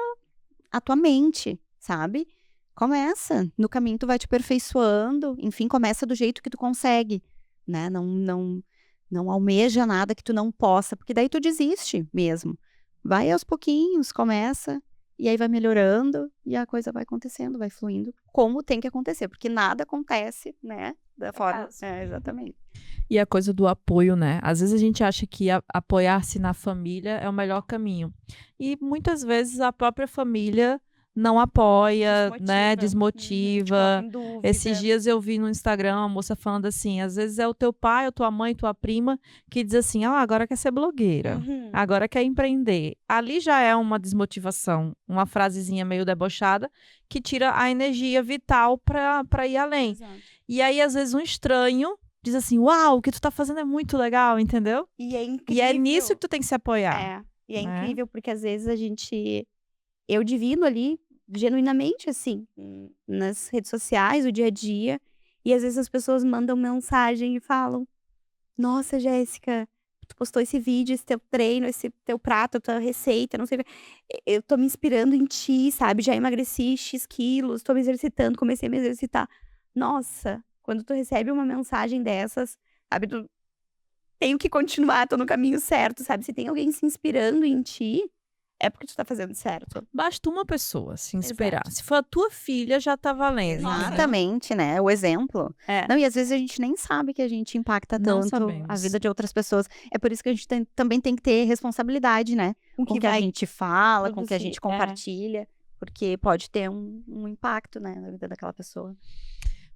a tua mente, sabe? Começa. No caminho tu vai te aperfeiçoando. Enfim, começa do jeito que tu consegue, né? Não almeja nada que tu não possa, porque daí tu desiste mesmo. Vai aos pouquinhos, começa. E aí vai melhorando e a coisa vai acontecendo, vai fluindo como tem que acontecer. Porque nada acontece, né? Da forma. acaso. Exatamente. E a coisa do apoio, né? Às vezes a gente acha que apoiar-se na família é o melhor caminho. E muitas vezes a própria família não apoia, né? Desmotiva. Te coloca em dúvida. Esses dias eu vi no Instagram uma moça falando assim, às vezes é o teu pai, ou tua mãe, tua prima, que diz assim, agora quer ser blogueira, Uhum. agora quer empreender. Ali já é uma desmotivação, uma frasezinha meio debochada, que tira a energia vital para ir além. Exato. E aí, às vezes, um estranho diz assim, uau, o que tu tá fazendo é muito legal, entendeu? E é incrível. E é nisso que tu tem que se apoiar. E é né? incrível porque às vezes eu divido ali, genuinamente, assim, nas redes sociais, o dia a dia, e às vezes as pessoas mandam mensagem e falam, nossa, Jéssica, tu postou esse vídeo, esse teu treino, esse teu prato, a tua receita, não sei, eu tô me inspirando em ti, sabe, já emagreci X quilos, tô me exercitando, comecei a me exercitar. Nossa, quando tu recebe uma mensagem dessas, sabe, tu tenho que continuar, tô no caminho certo, sabe, se tem alguém se inspirando em ti, é porque tu tá fazendo certo. Basta uma pessoa se inspirar. Exato. Se for a tua filha, já tá valendo. Nossa. Exatamente, né? O exemplo. É. Não, e às vezes a gente nem sabe que a gente impacta Não tanto sabemos. a vida de outras pessoas. É por isso que a gente também tem que ter responsabilidade, né? Com o que a vai gente fala, com o que a produzir, gente compartilha. Porque pode ter um impacto, né, na vida daquela pessoa.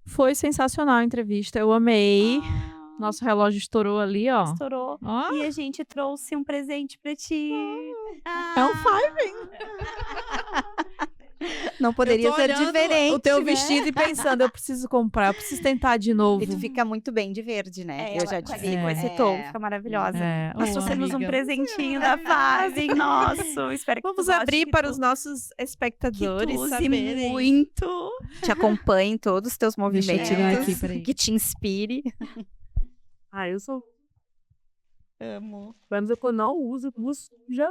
Foi sensacional a entrevista, eu amei. Ah, Nosso relógio estourou ali, ó. estourou. Ó, E a gente trouxe um presente pra ti. é um Five. Não poderia Eu tô ser olhando diferente, o teu né? vestido e pensando, eu preciso comprar, eu preciso tentar de novo. E tu fica muito bem de verde, né? Eu já te vi. com esse tom, fica maravilhosa. Nós trouxemos um amiga. presentinho da Fazem, nosso. Espero que Vamos tu goste, abrir que para tu- os nossos que tu espectadores use saberem. muito. Te acompanhe em todos os teus Deixa eu movimentos. tirar aqui, peraí. Que te inspire. Eu sou. Amo. Mas eu não uso já.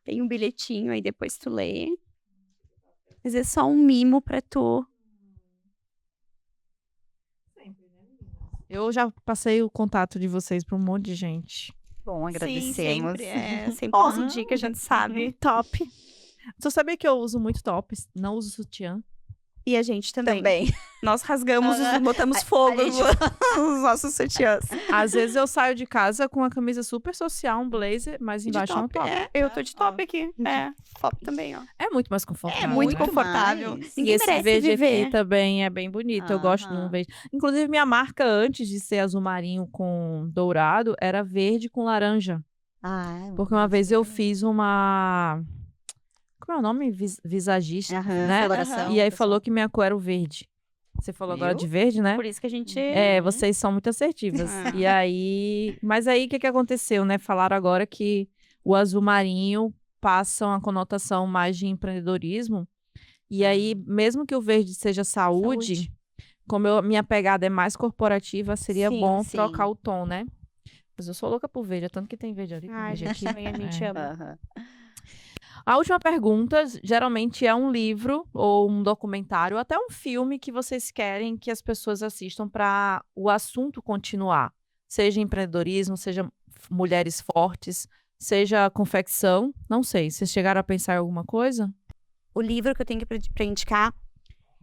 Tem um bilhetinho aí, depois tu lê. Mas é só um mimo pra tu. Eu já passei o contato de vocês para um monte de gente. Bom, Sim, agradecemos. sempre. Sempre Ó. posso dica, a gente sabe. Top. Você sabia que eu uso muito tops, não uso sutiã? E a gente também. Também. Nós rasgamos, Aham. botamos fogo a gente- nos nossos sutiãs. Às vezes eu saio de casa com uma camisa super social, um blazer, mas embaixo é um top. Eu tô de top aqui. Top também, ó. É muito mais confortável. É muito Muito confortável. mais. E Ninguém esse merece verde viver. aqui também é bem bonito. Eu gosto de um Aham. verde. Inclusive, minha marca antes de ser azul marinho com dourado era verde com laranja. Porque uma vez eu fiz uma. Como é o nome? Visagista. Aham, né? coloração, E aí pessoal. falou que minha cor era o verde. Você falou agora Viu? de verde, né? Por isso que a gente... É, vocês são muito assertivas. Ah. E aí. Mas aí o que aconteceu, né? Falaram agora que o azul marinho passa uma conotação mais de empreendedorismo. E aí, mesmo que o verde seja saúde. Como minha pegada é mais corporativa, seria Sim, bom sim. trocar o tom, né? Mas eu sou louca por verde, é tanto que tem verde ali, tem Ai, verde gente, aqui. a gente É. ama. Aham. A última pergunta, geralmente é um livro ou um documentário, ou até um filme que vocês querem que as pessoas assistam para o assunto continuar. Seja empreendedorismo, seja mulheres fortes, seja confecção, não sei. Vocês chegaram a pensar em alguma coisa? O livro que eu tenho pra indicar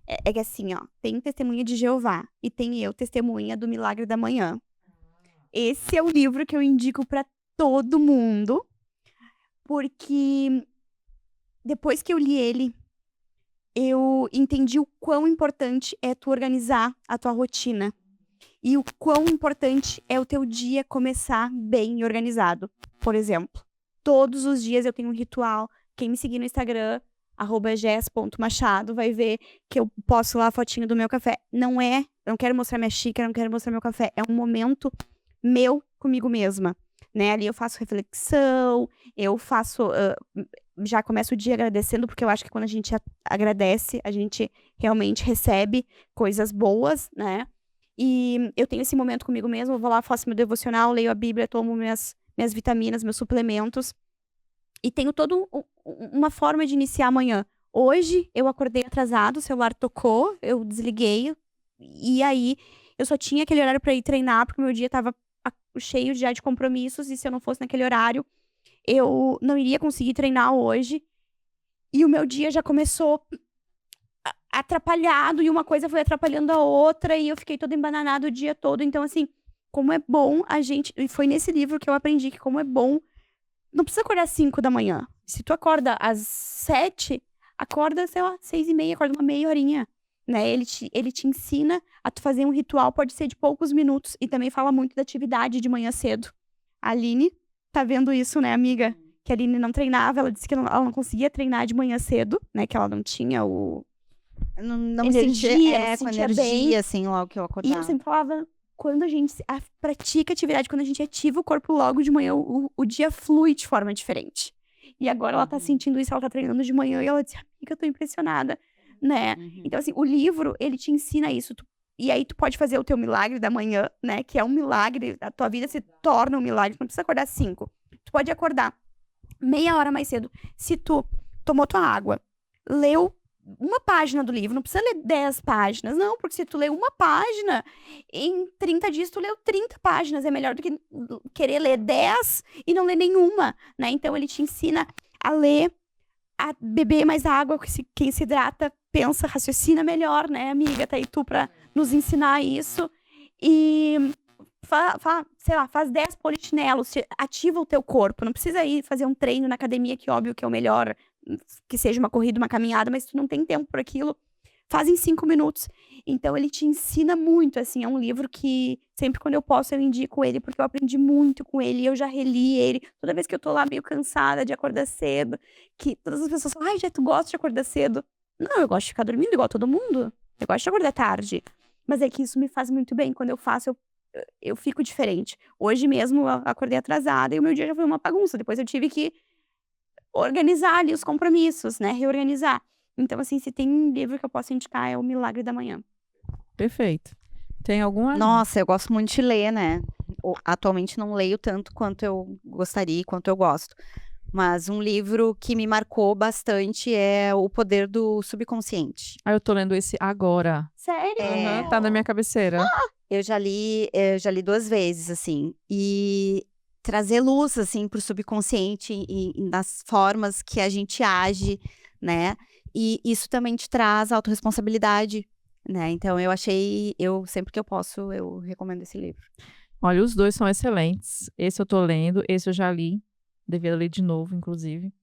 é que assim, ó, tem Testemunha de Jeová e tem Eu, Testemunha do Milagre da Manhã. Esse é o livro que eu indico pra todo mundo, porque depois que eu li ele, eu entendi o quão importante é tu organizar a tua rotina e o quão importante é o teu dia começar bem e organizado. Por exemplo, todos os dias eu tenho um ritual. Quem me seguir no Instagram, @ges.machado, vai ver que eu posto lá a fotinho do meu café. Eu não quero mostrar minha xícara, não quero mostrar meu café. É um momento meu comigo mesma, né? Ali eu faço reflexão, eu faço... já começo o dia agradecendo, porque eu acho que quando a gente agradece, a gente realmente recebe coisas boas, né? E eu tenho esse momento comigo mesma, eu vou lá, faço meu devocional, leio a Bíblia, tomo minhas vitaminas, meus suplementos. E tenho toda uma forma de iniciar amanhã. Hoje, eu acordei atrasado, o celular tocou, eu desliguei. E aí, eu só tinha aquele horário pra ir treinar, porque o meu dia tava cheio já de compromissos. E se eu não fosse naquele horário, eu não iria conseguir treinar hoje. E o meu dia já começou atrapalhado, e uma coisa foi atrapalhando a outra, e eu fiquei toda embananada o dia todo. Então, assim, como é bom a gente... E foi nesse livro que eu aprendi que como é bom... Não precisa acordar às 5 da manhã. Se tu acorda às 7, acorda, sei lá, 6:30, acorda uma meia horinha, né? Ele te ensina a tu fazer um ritual, pode ser de poucos minutos, e também fala muito da atividade de manhã cedo. A Aline tá vendo isso, né, amiga? Que a Aline não treinava, ela disse que ela não conseguia treinar de manhã cedo, né? Que ela não tinha o... Não me Energia, sentia, não se com sentia energia, bem. assim, logo que eu E acordava. eu sempre falava, quando a gente pratica atividade, quando a gente ativa o corpo logo de manhã, o dia flui de forma diferente. E agora ela tá sentindo isso, ela tá treinando de manhã, e ela disse, amiga, eu tô impressionada, né? Então, assim, o livro, ele te ensina isso. E aí tu pode fazer o teu milagre da manhã, né? Que é um milagre, a tua vida se torna um milagre. Tu não precisa acordar às 5. Tu pode acordar meia hora mais cedo. Se tu tomou tua água, leu uma página do livro, não precisa ler 10 páginas, não, porque se tu lê uma página, em 30 dias tu leu 30 páginas, é melhor do que querer ler 10 e não ler nenhuma, né? Então ele te ensina a ler, a beber mais água, quem se hidrata, pensa, raciocina melhor, né, amiga? Tá aí tu pra nos ensinar isso. E sei lá, faz 10 polichinelos, ativa o teu corpo, não precisa ir fazer um treino na academia, que óbvio que é o melhor, que seja uma corrida, uma caminhada, mas se tu não tem tempo por aquilo, faz em 5 minutos. Então, ele te ensina muito, assim, é um livro que sempre quando eu posso eu indico ele, porque eu aprendi muito com ele, eu já reli ele, toda vez que eu tô lá meio cansada de acordar cedo, que todas as pessoas falam, ai, já tu gosta de acordar cedo? Não, eu gosto de ficar dormindo igual todo mundo, eu gosto de acordar tarde, mas é que isso me faz muito bem, quando eu faço, eu fico diferente. Hoje mesmo, eu acordei atrasada e o meu dia já foi uma bagunça, depois eu tive que organizar ali os compromissos, né? Reorganizar. Então, assim, se tem um livro que eu posso indicar, é O Milagre da Manhã. Perfeito. Tem alguma? Nossa, eu gosto muito de ler, né? Atualmente não leio tanto quanto eu gostaria, quanto eu gosto. Mas um livro que me marcou bastante é O Poder do Subconsciente. Ah, eu tô lendo esse agora. Sério? Aham, tá na minha cabeceira. Eu já li 2 vezes, assim. E trazer luz, assim, pro subconsciente e nas formas que a gente age, né? E isso também te traz autorresponsabilidade, né? Então, sempre que eu posso, eu recomendo esse livro. Olha, os dois são excelentes. Esse eu tô lendo, esse eu já li. Devia ler de novo, inclusive.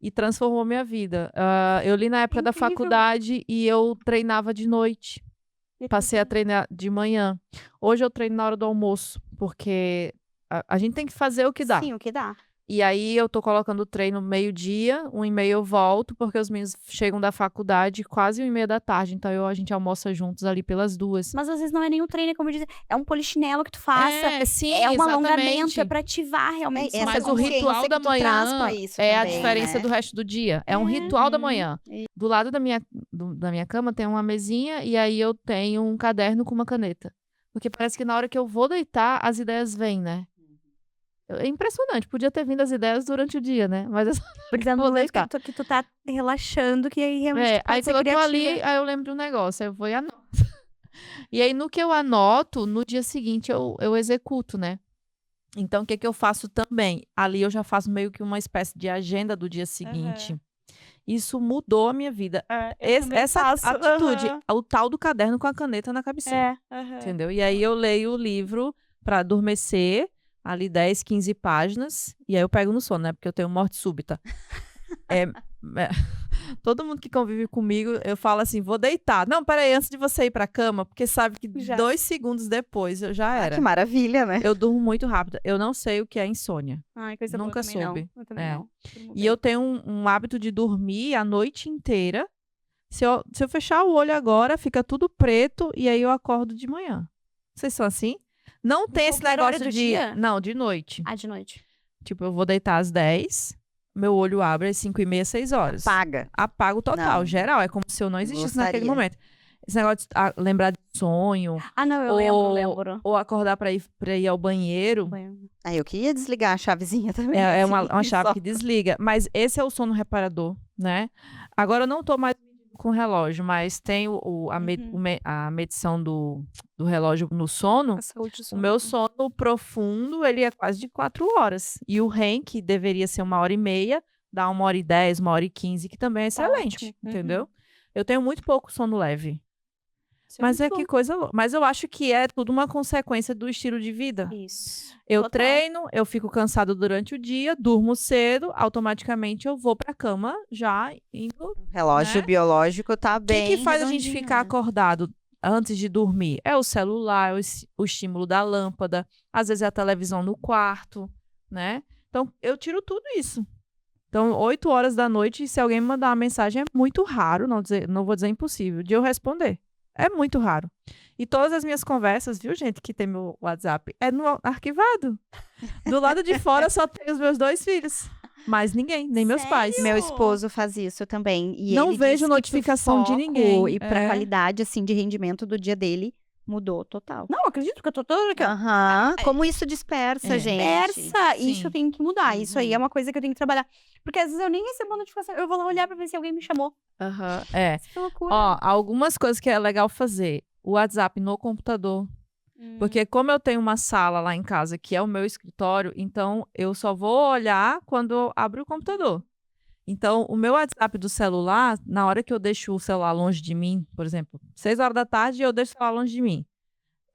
E transformou minha vida. Eu li na época da Incrível. faculdade e eu treinava de noite. Passei a treinar de manhã. Hoje eu treino na hora do almoço, porque a gente tem que fazer o que dá. Sim, o que dá. E aí eu tô colocando o treino meio-dia, 1h30 eu volto, porque os meninos chegam da faculdade quase 1h30 da tarde. Então a gente almoça juntos ali pelas 2. Mas às vezes não é nenhum treino, como eu disse, é um polichinelo que tu faça. Sim, É um exatamente. alongamento, é pra ativar realmente. Essa Mas o consciência ritual que da tu traz manhã pra isso é a também, diferença né? do resto do dia. É um ritual da manhã. Do lado da minha cama tem uma mesinha e aí eu tenho um caderno com uma caneta. Porque parece que na hora que eu vou deitar, as ideias vêm, né? É impressionante. Podia ter vindo as ideias durante o dia, né? Mas é só Porque é no vou momento deitar. que tu tá relaxando, que aí realmente tu pode Aí ser quando eu tô ali, criativa. aí eu lembro de um negócio, aí eu vou e anoto. E aí no que eu anoto, no dia seguinte eu executo, né? Então o que que eu faço também? Ali eu já faço meio que uma espécie de agenda do dia seguinte. Isso mudou a minha vida. Essa atitude, o tal do caderno com a caneta na cabeceira. Entendeu? E aí eu leio o livro para adormecer, ali 10, 15 páginas, e aí eu pego no sono, né? Porque eu tenho morte súbita. Todo mundo que convive comigo, eu falo assim, vou deitar. Não, peraí, antes de você ir pra cama, porque sabe que Já. 2 segundos depois eu já Ah, era. que maravilha, né? Eu durmo muito rápido. Eu não sei o que é insônia. Ai, coisa boa, Nunca eu também soube. não. Eu também É. não. Durmo E bem. eu tenho um hábito de dormir a noite inteira. Se eu fechar o olho agora, fica tudo preto e aí eu acordo de manhã. Vocês são assim? Não tem esse qualquer hora negócio do de... dia? Não, de noite. Ah, de noite. Tipo, eu vou deitar às 10, meu olho abre às 5h30, 6 horas. Paga. Apago total, Não. geral. É como se eu não existisse naquele Gostaria. momento. Esse negócio de lembrar de sonho, Ah, não, eu lembro. ou acordar pra ir ao banheiro, Aí eu queria desligar a chavezinha também. é assim, uma chave só. que desliga. Mas esse é o sono reparador, né? Agora eu não tô mais com relógio, mas tem a medição do relógio no sono. A saúde do O sono. meu sono profundo, ele é quase de 4 horas. E o REM, que deveria ser 1h30, dá 1h10, 1h15, que também é excelente, ótimo. Uhum. entendeu? Eu tenho muito pouco sono leve. Isso Mas muito que bom. coisa louca. Mas eu acho que é tudo uma consequência do estilo de vida. Isso. Eu Total. treino, eu fico cansado durante o dia, durmo cedo, automaticamente eu vou pra cama já indo. O relógio Né? biológico tá O bem que faz a gente redondinho, ficar né? acordado antes de dormir? É o celular, o estímulo da lâmpada, às vezes é a televisão no quarto, né? Então, eu tiro tudo isso. Então, 8 horas da noite, se alguém me mandar uma mensagem, é muito raro, não vou dizer impossível, de eu responder. É muito raro. E todas as minhas conversas, viu, gente, que tem meu WhatsApp, é no arquivado. Do lado de fora só tem os meus 2 filhos. Mais ninguém, nem meus pais. Sério? Meu esposo faz isso também. E Não ele vejo diz que notificação pro de foco ninguém. E pra É. qualidade, assim, de rendimento do dia dele, mudou total. Não, acredito que eu tô toda aqui, ó. Aham. Como isso dispersa, É. gente. Dispersa. Isso Sim. eu tenho que mudar. Isso aí Uhum. é uma coisa que eu tenho que trabalhar. Porque às vezes eu nem recebo notificação. Eu vou lá olhar pra ver se alguém me chamou. Aham, é. Isso é loucura. Ó, algumas coisas que é legal fazer. O WhatsApp no computador. Porque como eu tenho uma sala lá em casa que é o meu escritório, então eu só vou olhar quando eu abro o computador. Então, o meu WhatsApp do celular, na hora que eu deixo o celular longe de mim, por exemplo, 6 horas da tarde eu deixo o celular longe de mim.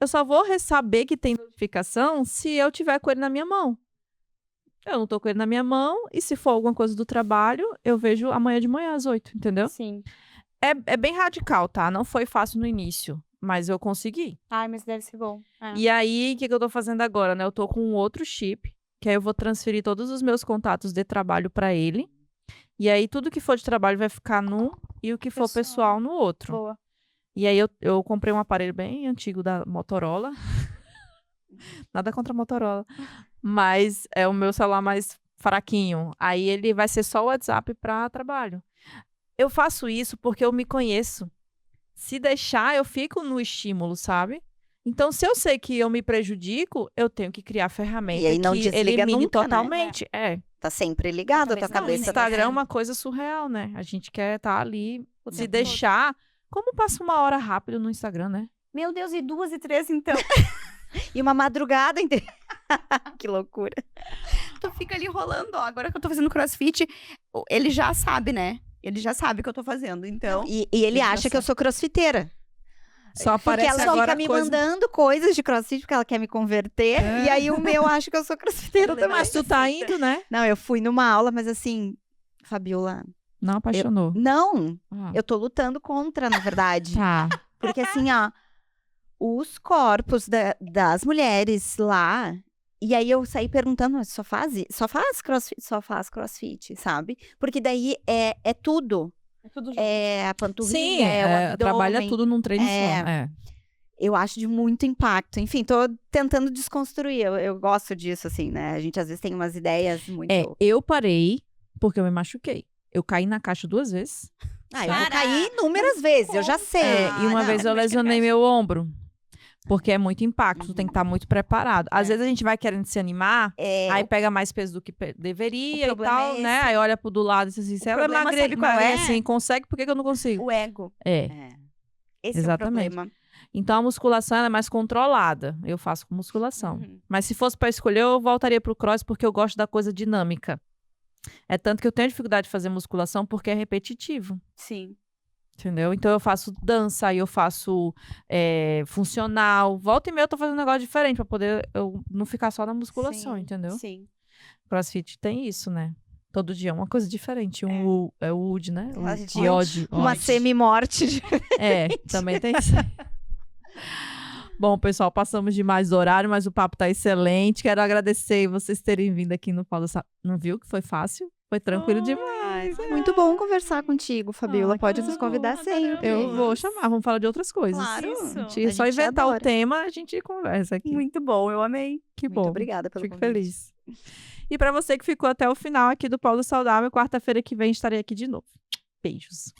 Eu só vou saber que tem notificação se eu tiver com ele na minha mão. Eu não tô com ele na minha mão, e se for alguma coisa do trabalho, eu vejo amanhã de manhã às 8, entendeu? Sim. É bem radical, tá? Não foi fácil no início, mas eu consegui. Ai, mas deve ser bom. É. E aí, o que eu tô fazendo agora, né? Eu tô com um outro chip, que aí eu vou transferir todos os meus contatos de trabalho pra ele. E aí, tudo que for de trabalho vai ficar num, e o que for pessoal no outro. Boa. E aí, eu comprei um aparelho bem antigo da Motorola. Nada contra a Motorola. Mas é o meu celular mais fraquinho. Aí, ele vai ser só o WhatsApp pra trabalho. Eu faço isso porque eu me conheço. Se deixar, eu fico no estímulo, sabe? Então, se eu sei que eu me prejudico, eu tenho que criar ferramenta E aí não que desliga elimine nunca, né? totalmente. É. Tá sempre ligado a tua Não, Não, o cabeça. Instagram é tá uma coisa surreal, né? A gente quer estar ali, O se tempo deixar. Como passa uma hora rápido no Instagram, né? Meu Deus, e 2 e 3, então. E uma madrugada inteira. Que loucura. Tu fica ali rolando, ó. Agora que eu tô fazendo crossfit, ele já sabe, né? Ele já sabe o que eu tô fazendo, então. E ele já acha que eu sou crossfiteira. Só Porque aparece ela agora fica me coisa... mandando coisas de crossfit porque ela quer me converter. É. E aí o meu acha que eu sou crossfiteira também. Mas tu tá indo, né? Não, eu fui numa aula, mas assim, Fabiola, Não apaixonou. não, Ah. eu tô lutando contra, na verdade. Tá. Porque assim, ó, os corpos das mulheres lá. E aí eu saí perguntando, mas só faz crossfit, sabe? Porque daí é tudo. É tudo junto. É a panturrilha, Sim, é o abdômen. trabalha tudo num treino É. só. É. Eu acho de muito impacto. Enfim, tô tentando desconstruir. Eu gosto disso, assim, né? A gente às vezes tem umas ideias muito... Eu parei porque eu me machuquei. Eu caí na caixa 2 vezes. Ah, eu vou Caraca. cair inúmeras vezes, eu já sei. E uma não, vez eu mas lesionei esquece. meu ombro. Porque é muito impacto, tu tem que estar muito preparado. Às É. vezes a gente vai querendo se animar, É, aí pega mais peso do que deveria e problema tal, é né? esse. Aí olha pro do lado e diz assim, se ela problema sabe qual magrinha é? assim, consegue, por que que eu não consigo? o ego. É. É. Esse Exatamente. é o problema. Então a musculação ela é mais controlada. Eu faço com musculação. Uhum. Mas se fosse para escolher, eu voltaria pro cross porque eu gosto da coisa dinâmica. É tanto que eu tenho dificuldade de fazer musculação porque é repetitivo. Sim. Entendeu? Então eu faço dança, aí eu faço funcional. Volta e meia eu tô fazendo um negócio diferente pra poder eu não ficar só na musculação, Sim, entendeu? Sim. CrossFit tem isso, né? Todo dia é uma coisa diferente. É o WOD, né? As O de- OD. Uma semi-morte. Também tem isso. Bom, pessoal, passamos de mais do horário, mas o papo tá excelente. Quero agradecer vocês terem vindo aqui no Paulo. Não viu que foi fácil? Foi tranquilo demais. Muito bom conversar contigo, Fabiola. Ah, Pode que nos bom. convidar sempre. Eu vou chamar, vamos falar de outras coisas. Claro. A gente A só gente inventar o adora. tema, a gente conversa aqui. Muito bom, eu amei. Que Muito bom. obrigada pelo Fico convite. feliz. E para você que ficou até o final aqui do Paulo Saudável, quarta-feira que vem estarei aqui de novo. Beijos.